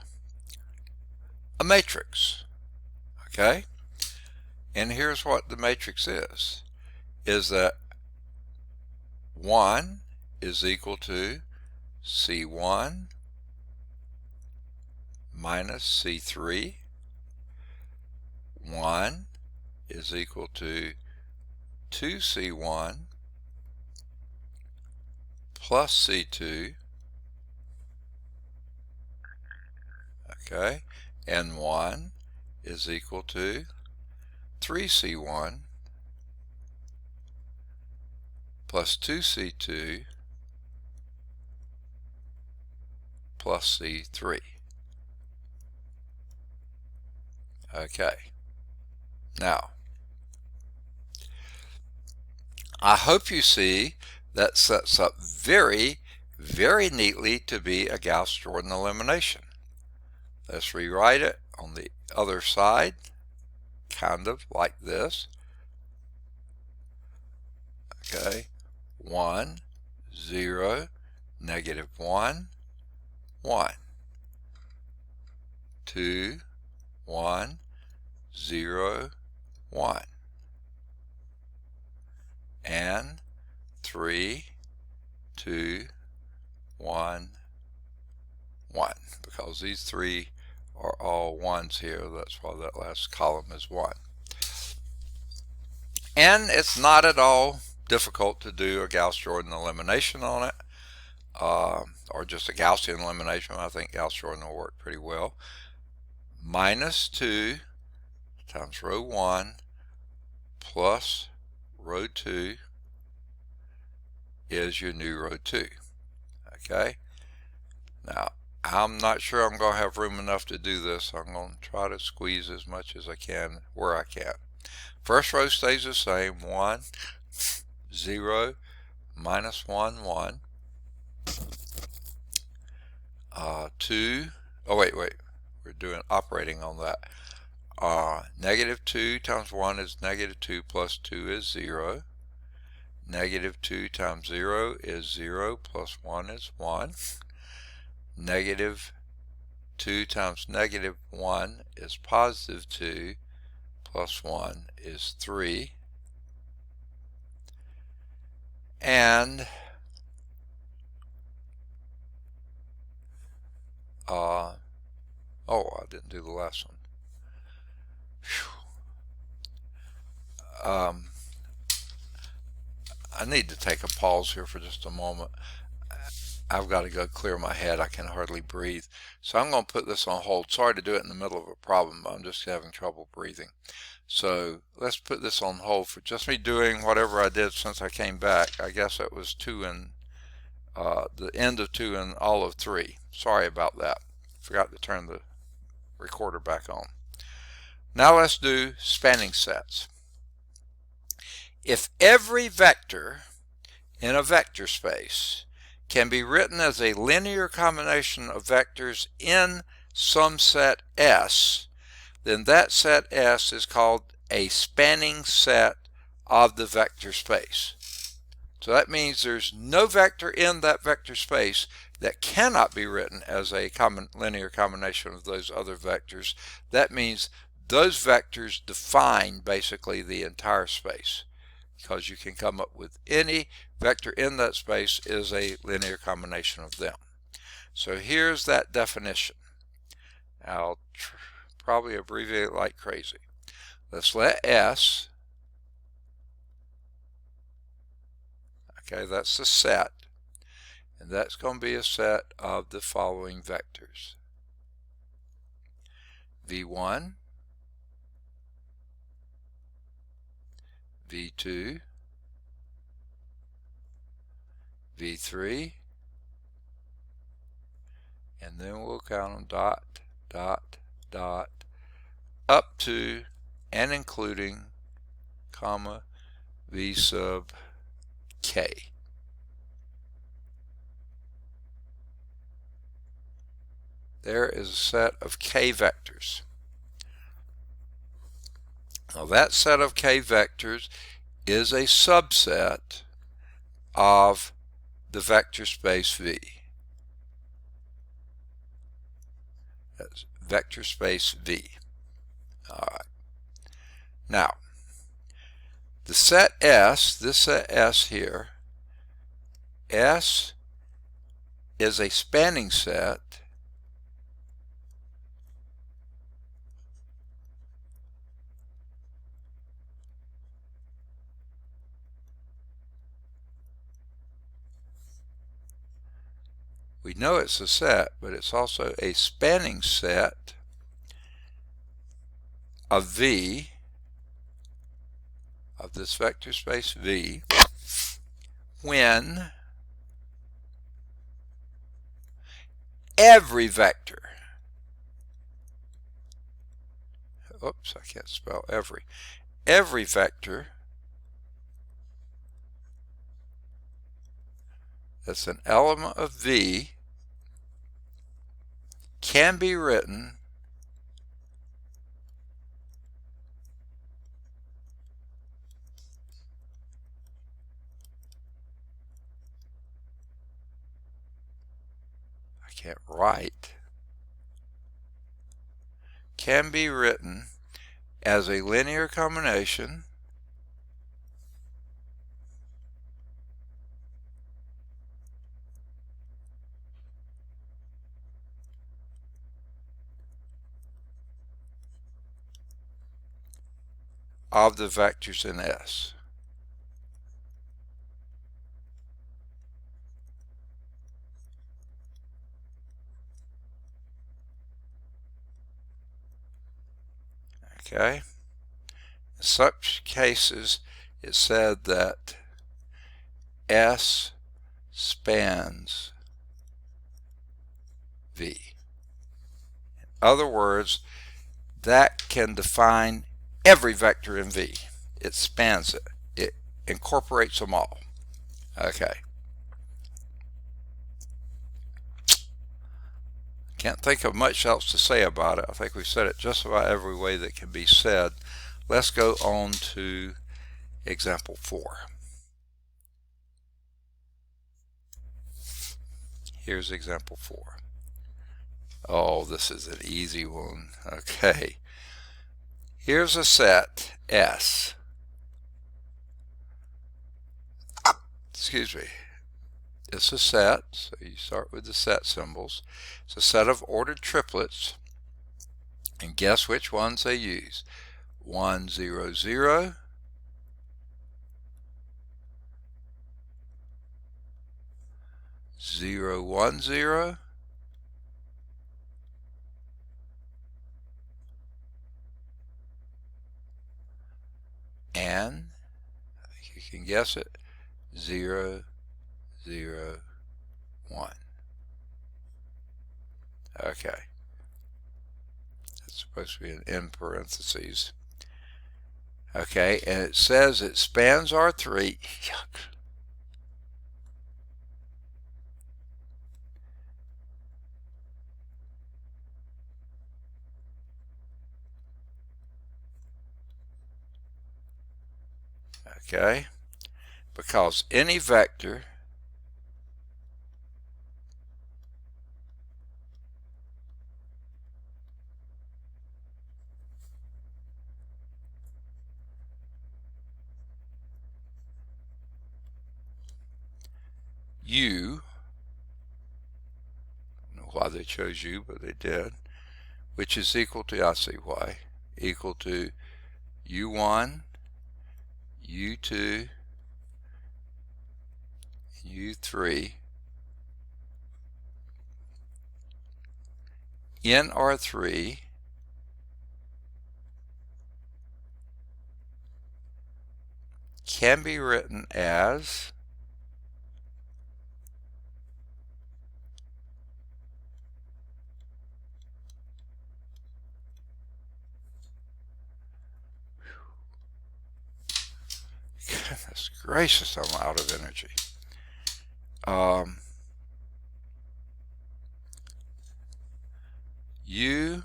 a matrix. Okay? And here's what the matrix is that 1 is equal to C1 minus C3. 1 is equal to 2C1 plus C2, okay, and 1 is equal to 3C1 plus 2C2 plus C3. Okay, now I hope you see that sets up very, very neatly to be a Gauss-Jordan elimination. Let's rewrite it on the other side, kind of like this. Okay, 1, 0, negative 1, 1, 2, 1, 0, 1, and 3, 2, 1, 1, because these three are all ones here. That's why that last column is 1. And it's not at all difficult to do a Gauss-Jordan elimination on it, or just a Gaussian elimination. I think Gauss-Jordan will work pretty well. Minus 2 times row 1 plus row 2 is your new row 2. Okay, now I'm not sure I'm going to have room enough to do this. I'm going to try to squeeze as much as I can where I can. First row stays the same, 1, 0, minus 1, 1, 2, oh wait, we're doing operating on that. Negative 2 times 1 is negative 2 plus 2 is 0. Negative 2 times 0 is 0 plus 1 is 1. Negative 2 times negative 1 is positive 2 plus 1 is 3. And oh, I didn't do the last one. I need to take a pause here for just a moment. I've got to go clear my head. I can hardly breathe. So I'm going to put this on hold. Sorry to do it in the middle of a problem. I'm just having trouble breathing. So let's put this on hold for just me doing whatever I did since I came back. I guess it was 2 and the end of 2 and all of 3. Sorry about that. Forgot to turn the recorder back on. Now let's do spanning sets. If every vector in a vector space can be written as a linear combination of vectors in some set S, then that set S is called a spanning set of the vector space. So that means there's no vector in that vector space that cannot be written as a linear combination of those other vectors. That means those vectors define basically the entire space, because you can come up with any vector in that space is a linear combination of them. So here's that definition. I'll probably abbreviate it like crazy. Let's let S, okay, that's the set, and that's going to be a set of the following vectors: V1, V2, V3, and then we'll count them dot, dot, dot, up to and including, comma, V sub K. There is a set of K vectors. Now that set of K vectors is a subset of the vector space V. That's vector space V. All right. Now, the set S, this set S here, S is a spanning set We know it's a set, but it's also a spanning set of V, of this vector space V, when every vector, oops, I can't spell every vector that's an element of V can be written can't write, can be written as a linear combination of the vectors in S. Okay? In such cases, it said that S spans V. In other words, that can define every vector in V. It spans it. It incorporates them all. Okay. Can't think of much else to say about it. I think we've said it just about every way that can be said. Let's go on to example 4. Here's example 4. Oh, this is an easy one. Okay. Here's a set S. Excuse me. It's a set, so you start with the set symbols. It's a set of ordered triplets, and guess which ones they use. 1, 0, 0, 0, 1, 0, and I think you can guess it, 0, 0, 1. Okay. That's supposed to be an in parentheses. Okay, and it says it spans R3. Yuck. Okay, because any vector U, I don't know why they chose U, but they did, which is equal to, I see why, equal to U1, U2, U3 in R3 can be written as goodness gracious, I'm out of energy. U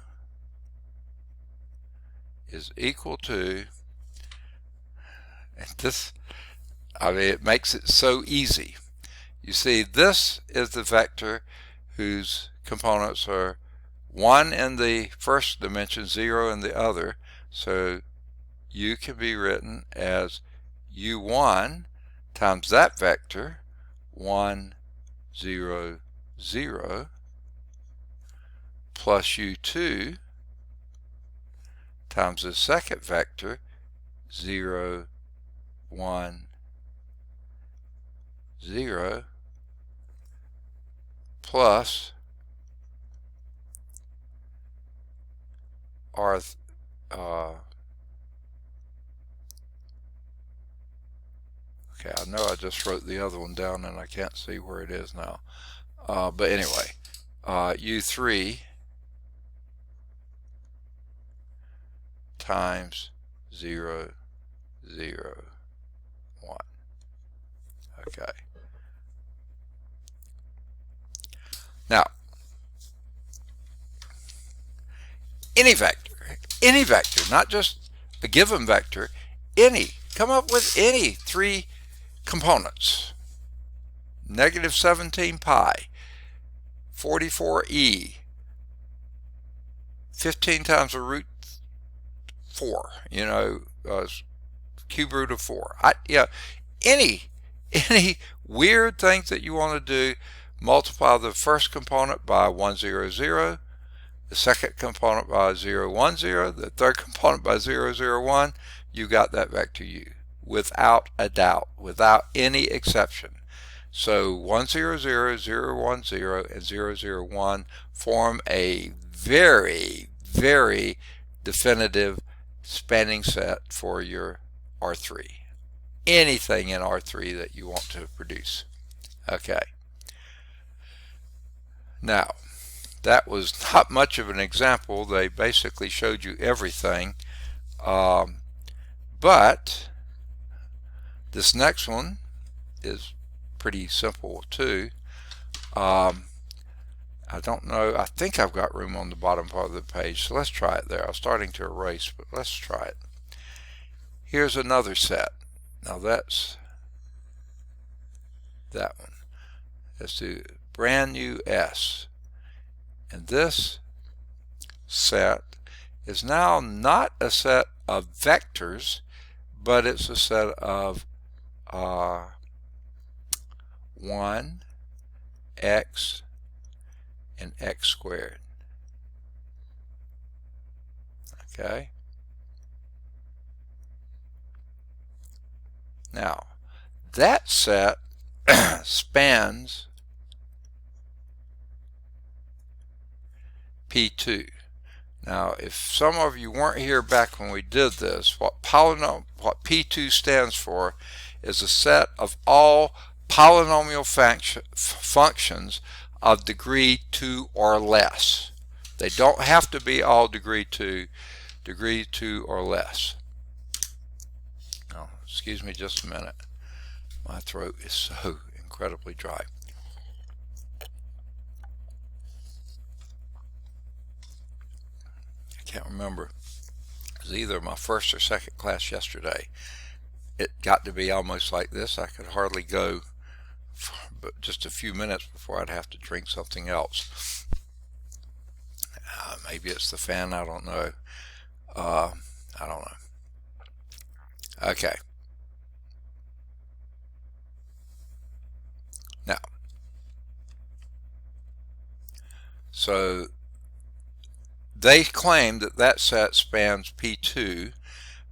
is equal to, and this, I mean, it makes it so easy. You see, this is the vector whose components are 1 in the first dimension, 0 in the other. So U can be written as U1 times that vector, 1, 0, 0, plus U2 times the second vector, 0, 1, 0, plus R, okay, I know I just wrote the other one down and I can't see where it is now. But anyway, U3 times 0, 0, 1. Okay. Now, any vector, not just a given vector, come up with any three components. Negative 17 pi, 44e, 15 times the root 4, cube root of 4. Any weird things that you want to do, multiply the first component by 100, the second component by 010, the third component by 001, you got that vector u, without a doubt, without any exception. So 100, 010, and 001 form a very, very definitive spanning set for your R3. Anything in R3 that you want to produce. Okay. Now, that was not much of an example. They basically showed you everything. But this next one is pretty simple too. I don't know. I think I've got room on the bottom part of the page. So let's try it there. I was starting to erase, but let's try it. Here's another set. Now that's that one. Let's do brand new S. And this set is now not a set of vectors, but it's a set of 1, x, and x squared. Okay. Now, that set spans P2. Now, if some of you weren't here back when we did this, what P2 stands for is a set of all polynomial functions of degree 2 or less. They don't have to be all degree 2 or less. Oh, excuse me just a minute. My throat is so incredibly dry. I can't remember. It was either my first or second class yesterday. It got to be almost like this. I could hardly go for but just a few minutes before I'd have to drink something else. Maybe it's the fan. I don't know. I don't know. Okay. Now, so they claim that that set spans P2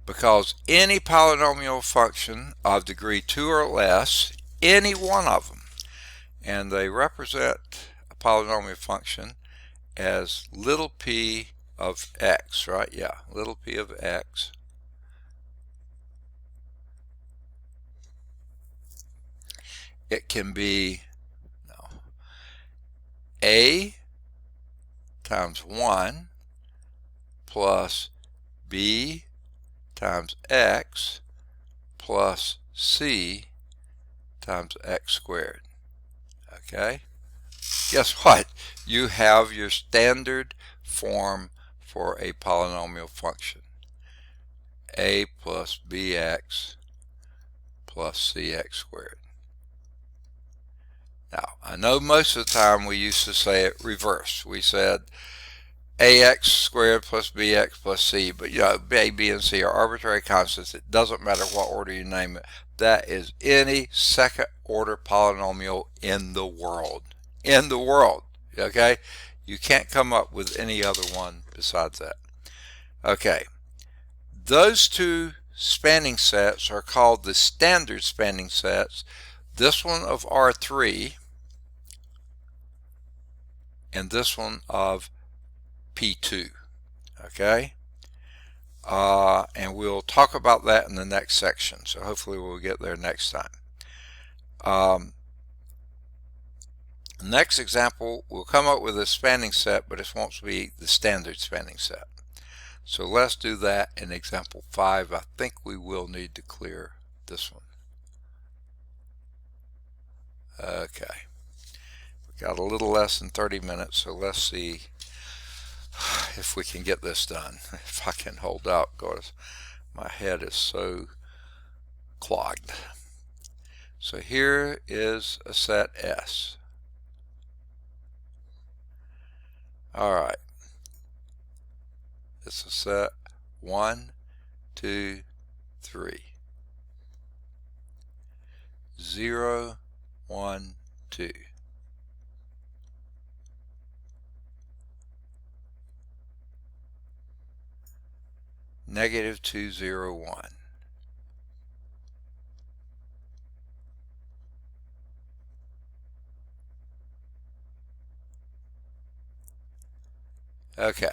because any polynomial function of degree 2 or less, any one of them, and they represent a polynomial function as little p of x, right? Yeah, little p of x. It can be a times 1 plus b times x plus c times x squared. Okay? Guess what? You have your standard form for a polynomial function. A plus bx plus cx squared. Now, I know most of the time we used to say it reversed. We said ax squared plus bx plus c, but a, b, and c are arbitrary constants. It doesn't matter what order you name it. That is any second order polynomial in the world. In the world, okay? You can't come up with any other one besides that. Okay, those two spanning sets are called the standard spanning sets. This one of R3 and this one of P2. Okay, and we'll talk about that in the next section, so hopefully we'll get there next time. Next example, we'll come up with a spanning set, but it won't be the standard spanning set. So let's do that in example 5. I think we will need to clear this one. Okay, we got a little less than 30 minutes, so let's see if we can get this done. If I can hold out, because my head is so clogged. So here is a set S. Alright, it's a set 1, 2, 3. 0, 1, 2. Negative 2, 0, 1. Okay.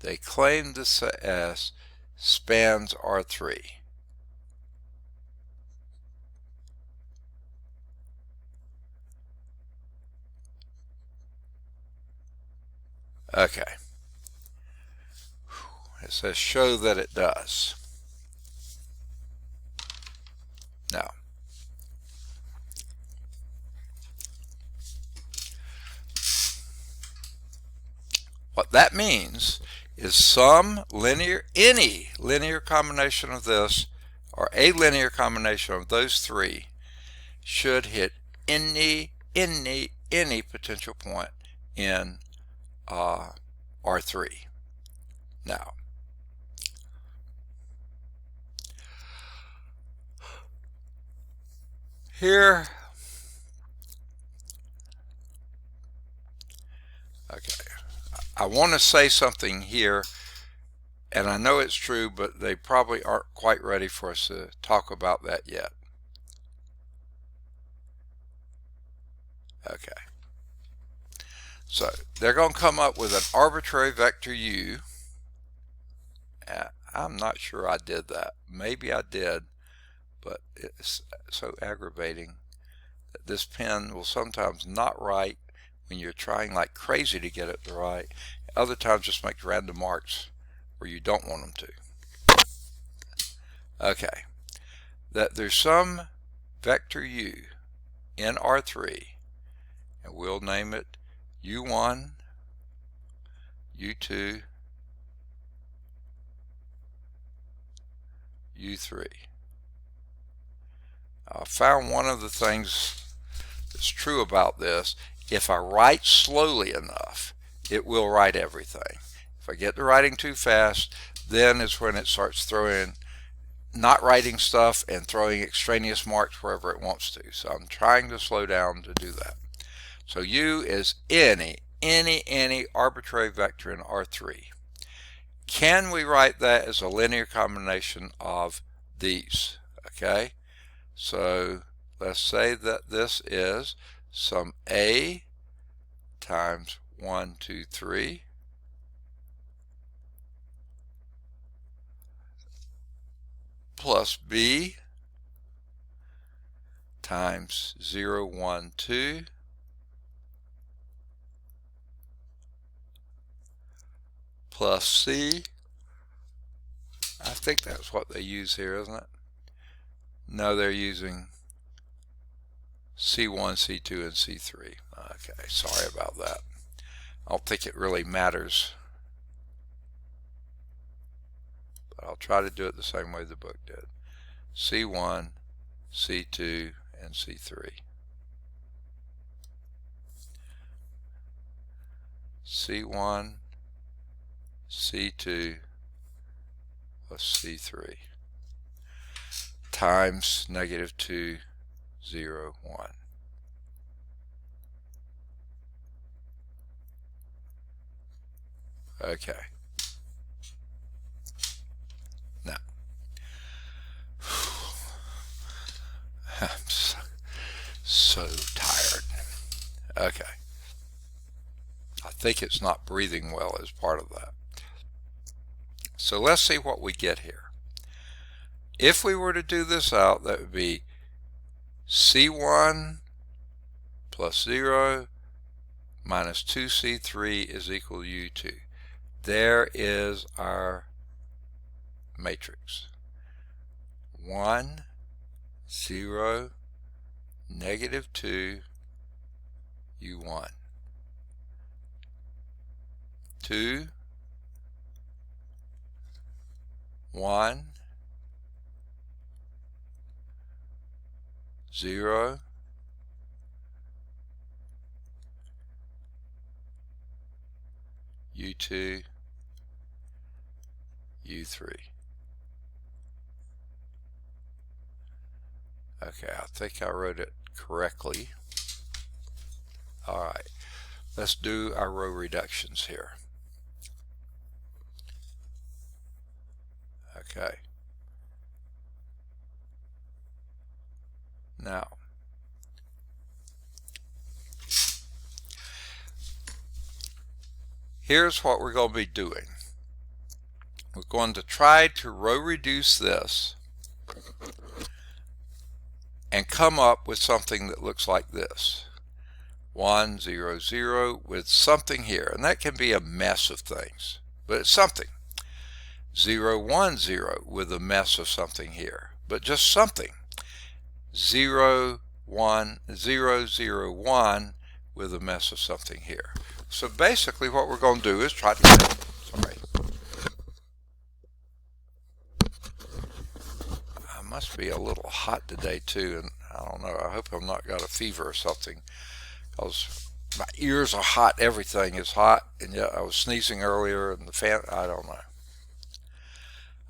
They claim this S spans R3. Okay. It says show that it does. Now, what that means is any linear combination of this, or a linear combination of those three, should hit any potential point in R3. Now, here, okay, I want to say something here, and I know it's true, but they probably aren't quite ready for us to talk about that yet. Okay. So they're going to come up with an arbitrary vector U. I'm not sure I did that. Maybe I did, but it's so aggravating that this pen will sometimes not write when you're trying like crazy to get it to write. Other times just makes random marks where you don't want them to. Okay, that there's some vector U in R3, and we'll name it U1, U2, U3. I found one of the things that's true about this: if I write slowly enough, it will write everything. If I get to writing too fast, then is when it starts not writing stuff and throwing extraneous marks wherever it wants to. So I'm trying to slow down to do that. So U is any arbitrary vector in R3. Can we write that as a linear combination of these? Okay, so let's say that this is some A times 1, 2, 3 plus B times 0, 1, 2 plus C. I think that's what they use here, isn't it? No, they're using C1, C2, and C3. Okay, sorry about that. I don't think it really matters, but I'll try to do it the same way the book did. C1, C2, and C3. C1, C2 plus C3 times negative 2, 0, 1. Okay. Now, I'm so tired. Okay. I think it's not breathing well as part of that. So let's see what we get here. If we were to do this out, that would be C1 plus 0 minus 2C3 is equal to U2. There is our matrix. 1, 0, negative 2, U1. 2, 1, 0, U2, U3. Okay, I think I wrote it correctly. All right, let's do our row reductions here. Okay. Now, here's what we're going to be doing. We're going to try to row reduce this and come up with something that looks like this. 1, 0, 0 with something here, and that can be a mess of things, but it's something. 0, 1, 0 with a mess of something here, but just something. 0, 1, 0, 0, 1 with a mess of something here. So basically what we're going to do is try to get, sorry, I must be a little hot today too, and I don't know, I hope I've not got a fever or something, because my ears are hot, everything is hot, and yet I was sneezing earlier and the fan, I don't know.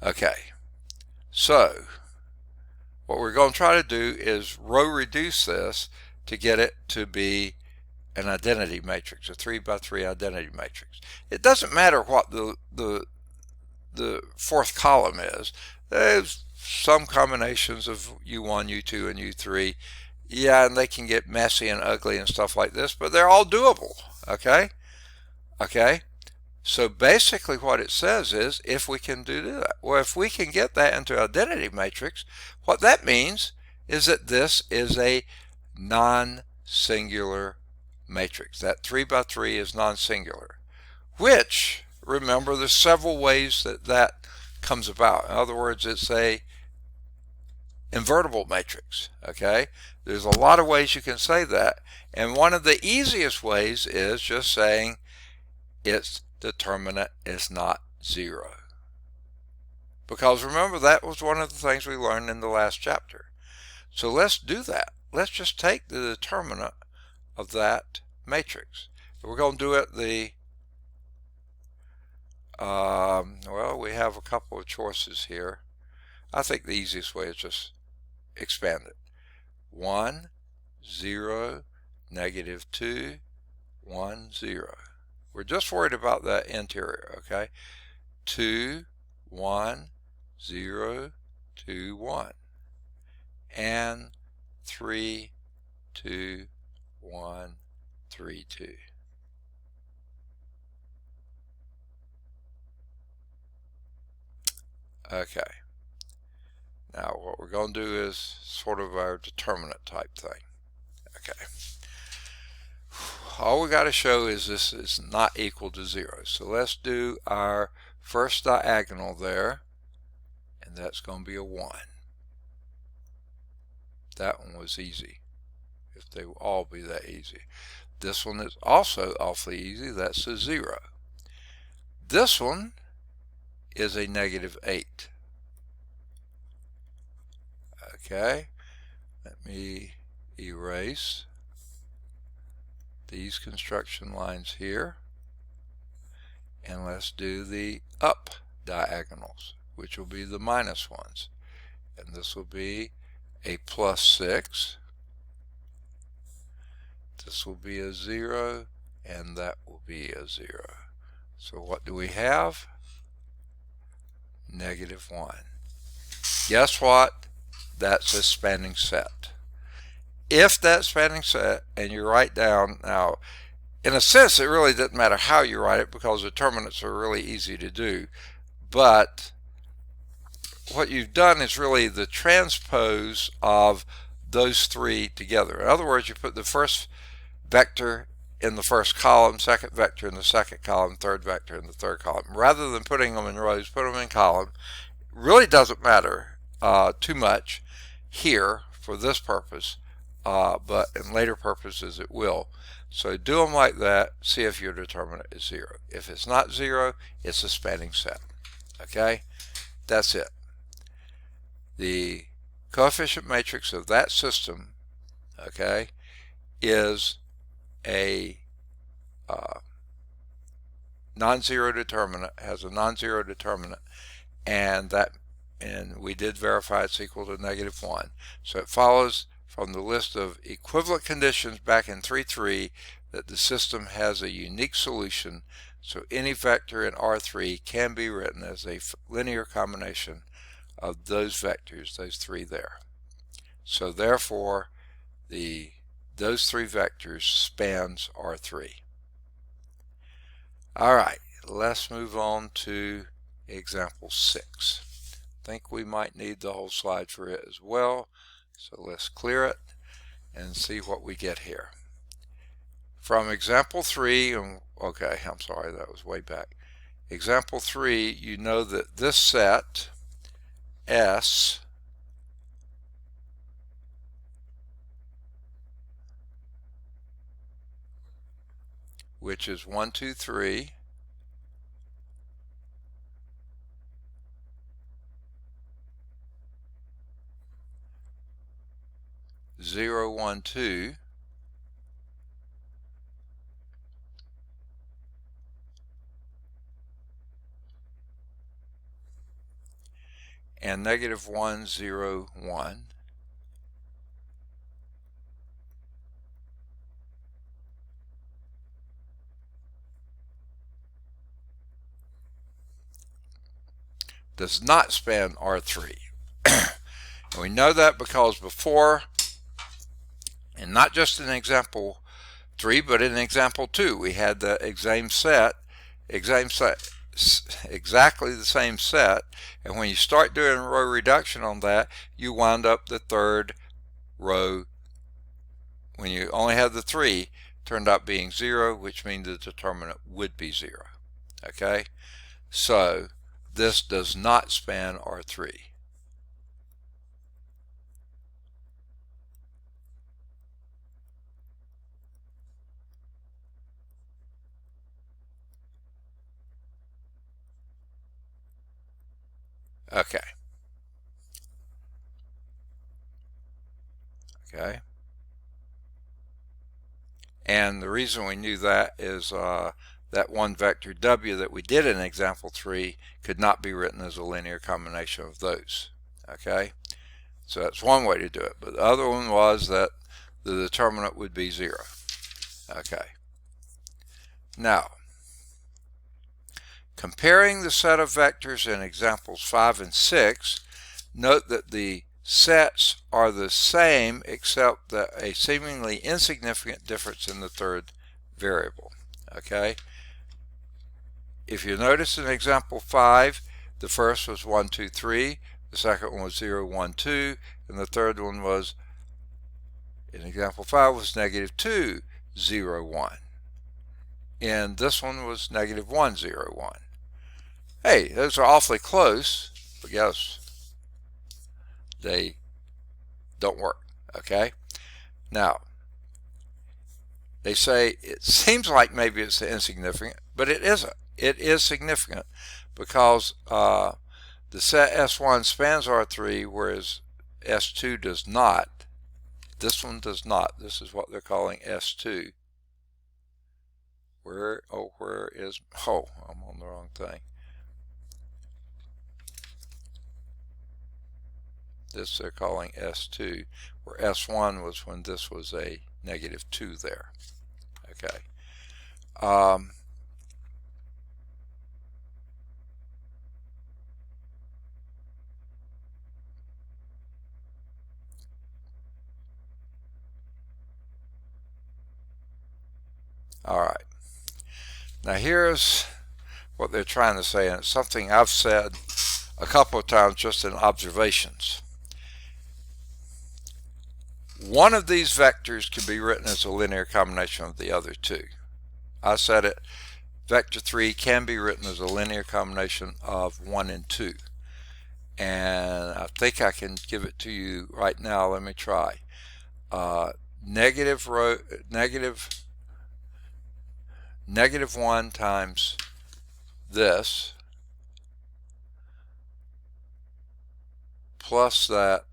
Okay, so what we're going to try to do is row reduce this to get it to be an identity matrix, a 3 by 3 identity matrix. It doesn't matter what the fourth column is. There's some combinations of U1, U2, and U3. Yeah, and they can get messy and ugly and stuff like this, but they're all doable. Okay? Okay? So basically what it says is if we can do that. Well, if we can get that into identity matrix, what that means is that this is a non-singular matrix. That 3 by 3 is non-singular, which, remember, there's several ways that comes about. In other words, it's a invertible matrix. Okay? There's a lot of ways you can say that, and one of the easiest ways is just saying its determinant is not 0. Because remember, that was one of the things we learned in the last chapter. So let's do that. Let's just take the determinant of that matrix. We're going to do it well, we have a couple of choices here. I think the easiest way is just expand it. 1, 0, negative 2, 1, 0. We're just worried about that interior, okay? 2, 1, 0, 2, 1. And 3, 2, 1, 3, 2. Okay. Now what we're going to do is sort of our determinant type thing. Okay. All we got to show is this is not equal to 0. So let's do our first diagonal there, and that's going to be a 1. That one was easy, if they will all be that easy. This one is also awfully easy. That's a 0. This one is a negative 8. Okay, let me erase these construction lines here, and let's do the up diagonals, which will be the minus ones, and this will be a plus 6, this will be a 0, and that will be a 0. So what do we have? Negative 1. Guess what? That's a spanning set. if that spanning set, and you write down, now in a sense it really doesn't matter how you write it because determinants are really easy to do, but what you've done is really the transpose of those three together. In other words, you put the first vector in the first column, second vector in the second column, third vector in the third column. Rather than putting them in rows, put them in column. Really doesn't matter too much here for this purpose, but in later purposes it will. So do them like that, see if your determinant is 0. If it's not 0, it's a spanning set. Okay, that's it. The coefficient matrix of that system, okay, is a non-zero determinant, has a non-zero determinant, and we did verify it's equal to -1. So it follows from the list of equivalent conditions back in 3.3 that the system has a unique solution, so any vector in R3 can be written as a linear combination of those vectors, those three there. So therefore those three vectors spans R3. Alright, let's move on to example 6. I think we might need the whole slide for it as well, so let's clear it and see what we get here. From example 3, okay, I'm sorry, that was way back. Example 3, you know that this set S which is 1, 2, 3, zero, 1, 2, and -1, 0, 1. Does not span R3. And we know that because before, and not just in example 3, but in example 2, we had the exactly the same set, and when you start doing row reduction on that, you wind up the third row, when you only have the 3, turned out being 0, which means the determinant would be 0. Okay, so this does not span R3. Okay. Okay. And the reason we knew that is that one vector W that we did in example 3 could not be written as a linear combination of those. Okay, so that's one way to do it, but the other one was that the determinant would be 0. Okay, now comparing the set of vectors in examples 5 and 6, note that the sets are the same except that a seemingly insignificant difference in the third variable. Okay, if you notice in example 5, the first was 1, 2, 3, the second one was 0, 1, 2, and the third one was, in example 5, was -2, 0, 1. And this one was -1, 0, 1. Hey, those are awfully close, but guess they don't work. Okay, now they say it seems like maybe it's insignificant, but it isn't. It is significant because the set S1 spans R3, whereas S2 does not. This one does not. This is what they're calling S2. Where is, I'm on the wrong thing. This they're calling S2, where S1 was when this was a -2 there. Okay. All right. Now here's what they're trying to say, and it's something I've said a couple of times just in observations. One of these vectors can be written as a linear combination of the other two. I said it. Vector 3 can be written as a linear combination of 1 and 2. And I think I can give it to you right now. Let me try. Negative 1 times this plus that.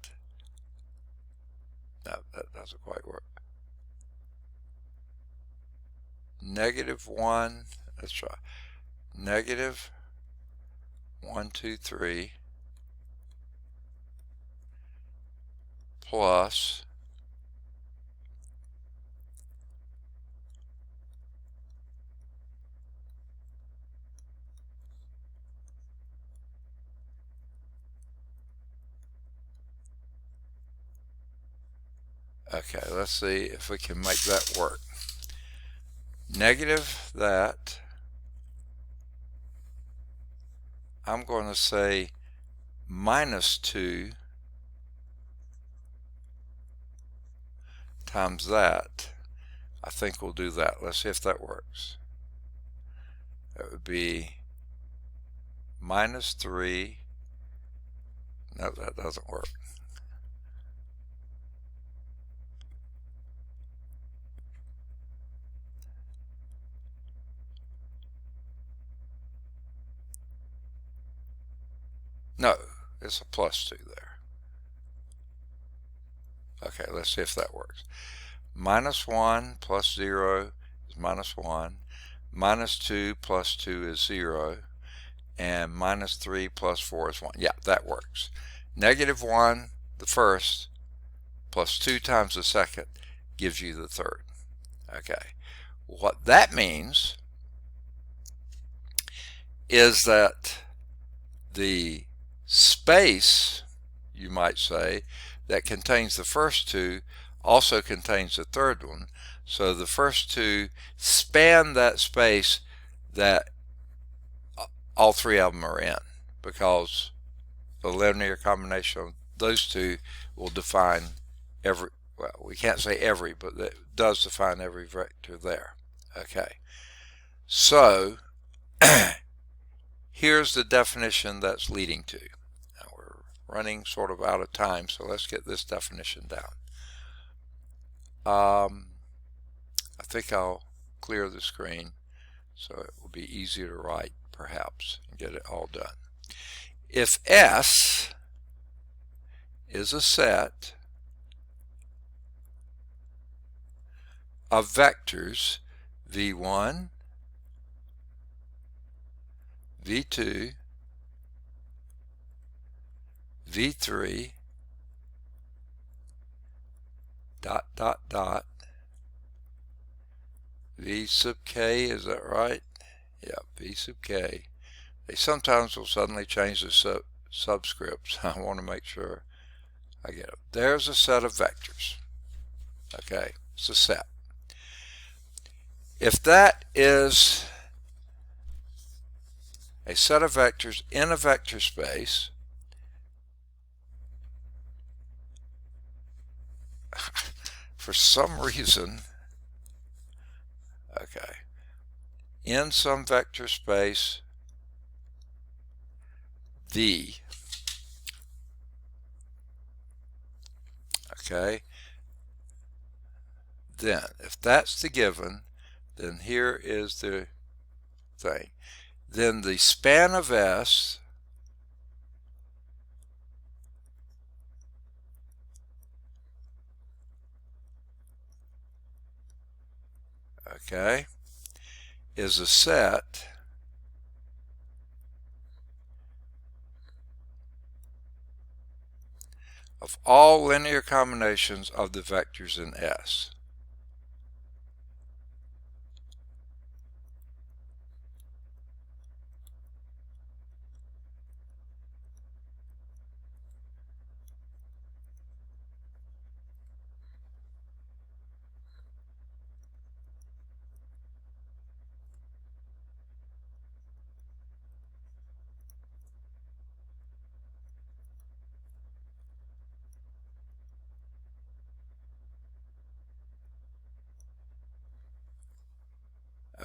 No, that doesn't quite work. Negative 1, let's try. Negative 1, 2, 3 plus okay, let's see if we can make that work. Negative that, I'm going to say minus 2 times that. I think we'll do that. Let's see if that works. That would be minus 3. No, that doesn't work. No, it's a plus 2 there. Okay, let's see if that works. Minus 1 plus 0 is minus 1. Minus 2 plus 2 is 0. And minus 3 plus 4 is 1. Yeah, that works. Negative 1, the first, plus 2 times the second gives you the third. Okay. What that means is that the space, you might say, that contains the first two also contains the third one. So the first two span that space that all three of them are in, because the linear combination of those two will define every, well, we can't say every, but that does define every vector there. Okay. So here's the definition that's leading to. Now we're running sort of out of time, so let's get this definition down. I think I'll clear the screen so it will be easier to write, perhaps, and get it all done. If S is a set of vectors v1, v2, v3, dot, dot, dot, v sub k, is that right? Yeah, v sub k. They sometimes will suddenly change the subscripts. I want to make sure I get it. There's a set of vectors. Okay, it's a set. If that is a set of vectors in a vector space, for some reason, okay, in some vector space V, okay, then if that's the given, then here is the thing. Then the span of S okay, is a set of all linear combinations of the vectors in S.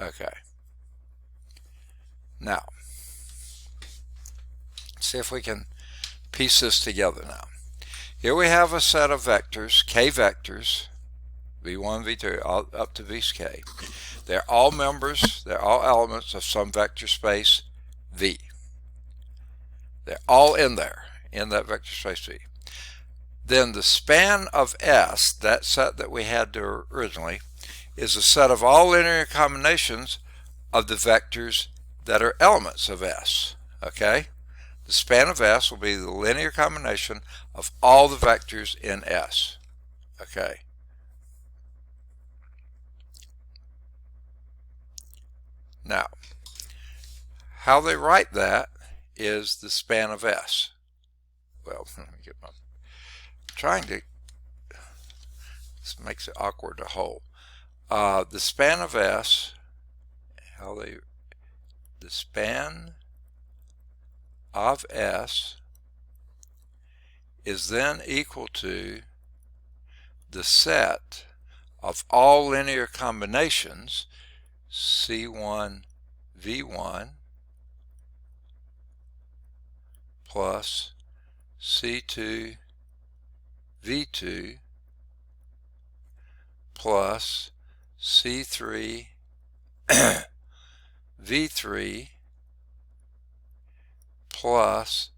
Okay. Now, see if we can piece this together now. Here we have a set of vectors, k vectors, v1, v2, all, up to vk. They're all members, they're all elements of some vector space V. They're all in there, in that vector space V. Then the span of S, that set that we had there originally, is a set of all linear combinations of the vectors that are elements of S. Okay? The span of S will be the linear combination of all the vectors in S. Okay? Now, how they write that is the span of S. Well, let me get my, trying to, this makes it awkward to hold. The span of S, the span of S is then equal to the set of all linear combinations C1 V1 plus C2 V2 plus C3 V3 plus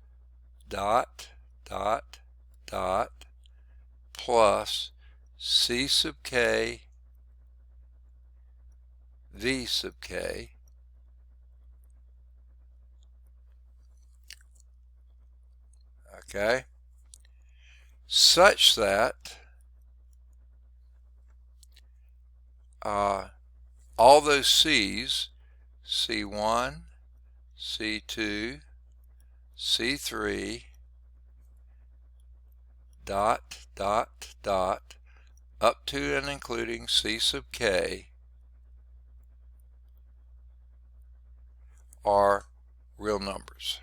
dot dot dot plus C sub k V sub k okay, such that all those C's, C1, C2, C3, dot, dot, dot, up to and including C sub k are real numbers,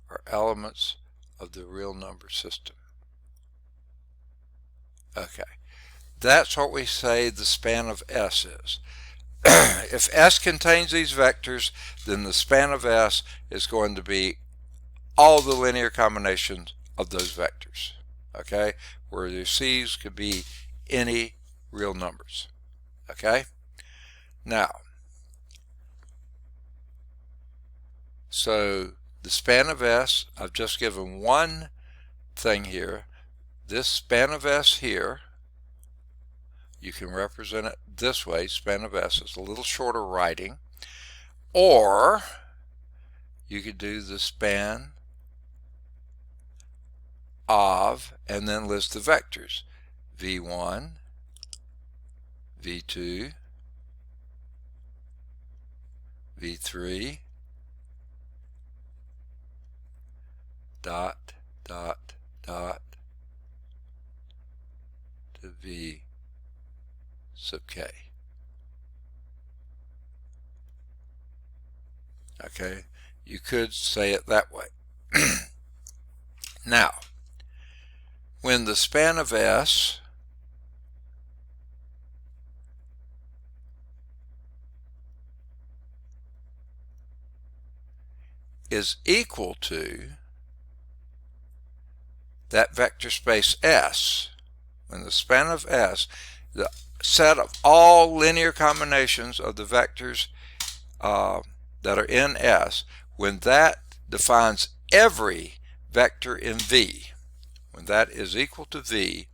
are elements of the real number system. Okay, that's what we say the span of S is. If S contains these vectors, then the span of S is going to be all the linear combinations of those vectors. Okay, where the C's could be any real numbers. Okay, now, so the span of S, I've just given one thing here. This span of S here, you can represent it this way. Span of S is a little shorter writing, or you could do the span of and then list the vectors v1, v2, v3, dot dot dot to v sub k. Okay, you could say it that way. Now, when the span of S is equal to that vector space S, when the span of S, the set of all linear combinations of the vectors that are in S, when that defines every vector in V, when that is equal to V,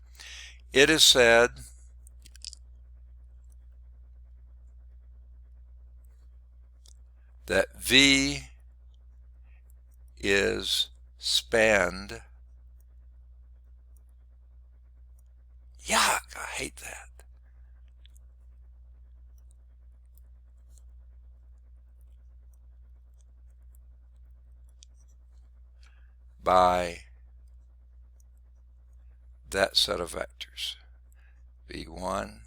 it is said that V is spanned. Yuck, I hate that. By that set of vectors. V1,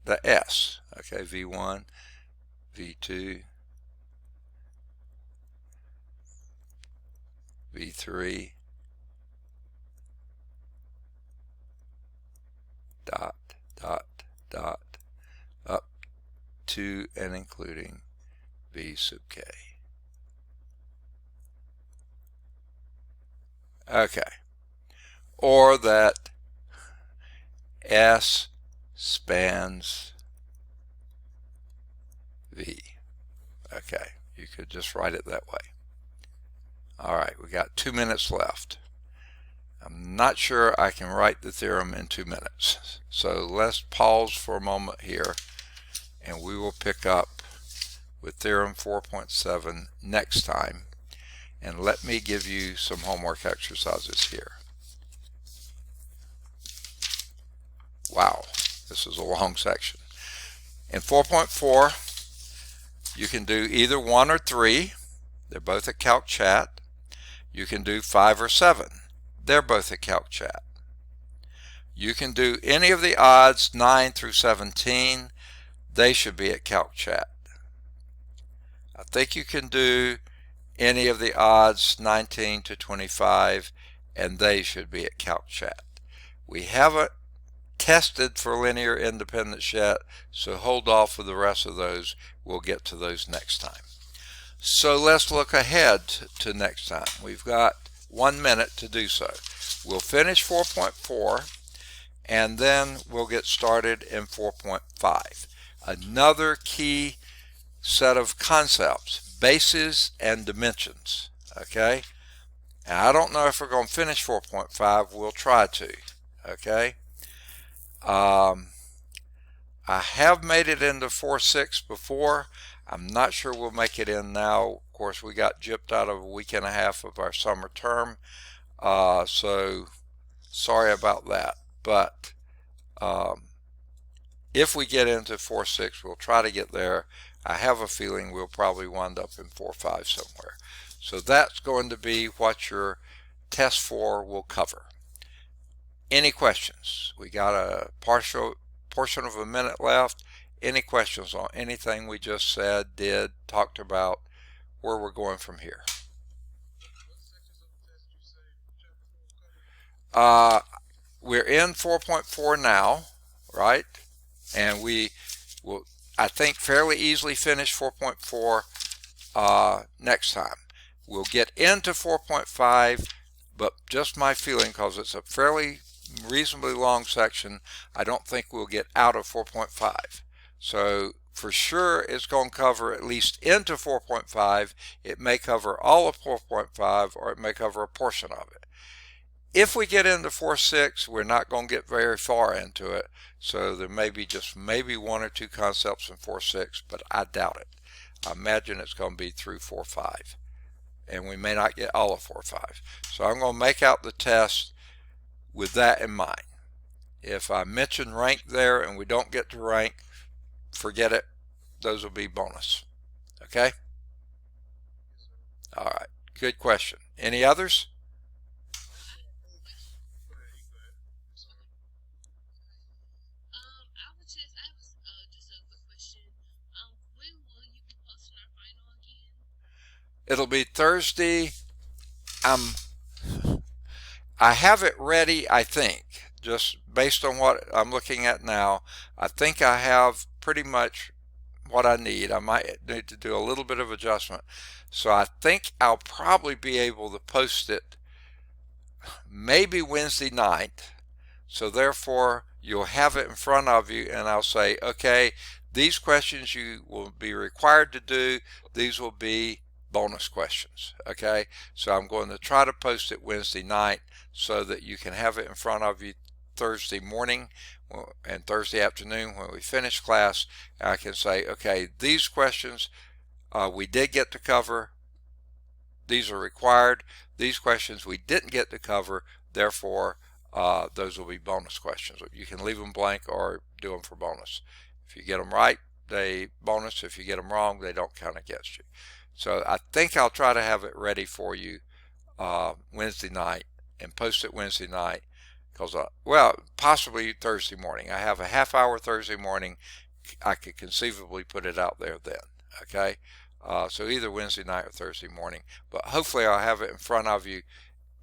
the S, okay, V1, V2, V3, dot, dot, dot, up to and including v sub k. Okay. Or that S spans V. Okay, you could just write it that way. All right, we got 2 minutes left. I'm not sure I can write the theorem in 2 minutes. So let's pause for a moment here, and we will pick up with theorem 4.7 next time. And let me give you some homework exercises here. Wow, this is a long section. In 4.4, you can do either 1 or 3. They're both at Calc Chat. You can do 5 or 7. They're both at Calc Chat. You can do any of the odds 9 through 17. They should be at Calc Chat. I think you can do any of the odds 19 to 25, and they should be at Calc Chat. We haven't tested for linear independence yet, so hold off for the rest of those. We'll get to those next time. So let's look ahead to next time. We've got 1 minute to do so. We'll finish 4.4, and then we'll get started in 4.5. Another key set of concepts: bases and dimensions. Okay, and I don't know if we're going to finish 4.5. We'll try to. Okay, I have made it into 4.6 before. I'm not sure we'll make it in now. Of course, we got gypped out of a week and a half of our summer term, so sorry about that. But if we get into 4.6, we'll try to get there. I have a feeling we'll probably wind up in 4.5 somewhere. So that's going to be what your test 4 will cover. Any questions? We got a portion of a minute left. Any questions on anything we just said, did, talked about, where we're going from here? We're in 4.4 now, right? And we will, I think, fairly easily finish 4.4 next time. We'll get into 4.5, but just my feeling, because it's a fairly reasonably long section, I don't think we'll get out of 4.5. So for sure it's going to cover at least into 4.5. It may cover all of 4.5, or it may cover a portion of it. If we get into 4.6, we're not going to get very far into it. So there may be just maybe 1 or 2 concepts in 4.6, but I doubt it. I imagine it's going to be through 4.5. And we may not get all of 4.5. So I'm going to make out the test with that in mind. If I mention rank there and we don't get to rank, forget it. Those will be bonus. Okay? All right. Good question. Any others? It'll be Thursday. I have it ready, I think, just based on what I'm looking at now. I think I have pretty much what I need. I might need to do a little bit of adjustment. So I think I'll probably be able to post it maybe Wednesday night. So therefore, you'll have it in front of you, and I'll say, okay, these questions you will be required to do. These will be bonus questions. Okay, so I'm going to try to post it Wednesday night so that you can have it in front of you Thursday morning and Thursday afternoon when we finish class. I can say, okay, these questions we did get to cover. These are required. These questions we didn't get to cover. Therefore, those will be bonus questions. You can leave them blank or do them for bonus. If you get them right, they bonus. If you get them wrong, they don't count against you. So I think I'll try to have it ready for you Wednesday night and post it Wednesday night, because well, possibly Thursday morning. I have a half-hour Thursday morning. I could conceivably put it out there then. Okay, so either Wednesday night or Thursday morning, but hopefully I'll have it in front of you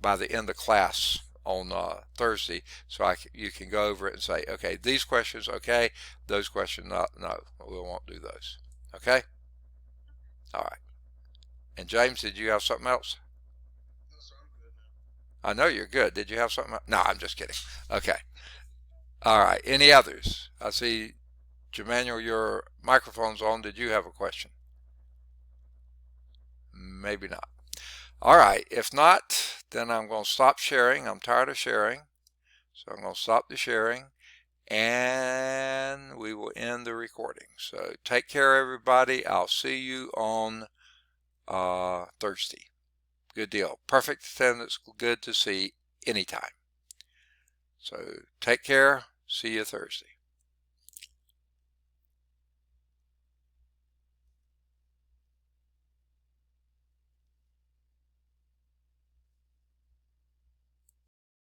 by the end of class on Thursday, so you can go over it and say, okay, these questions, okay, those questions, no, we won't do those. Okay? All right. And James, did you have something else? No, sir, I'm good now. I know you're good. Did you have something else? No, I'm just kidding. Okay. All right. Any others? I see, Jemanuel, your microphone's on. Did you have a question? Maybe not. All right. If not, then I'm going to stop sharing. I'm tired of sharing. So I'm going to stop the sharing and we will end the recording. So take care, everybody. I'll see you on Thursday. Good deal. Perfect attendance. Good to see anytime. So take care. See you Thursday.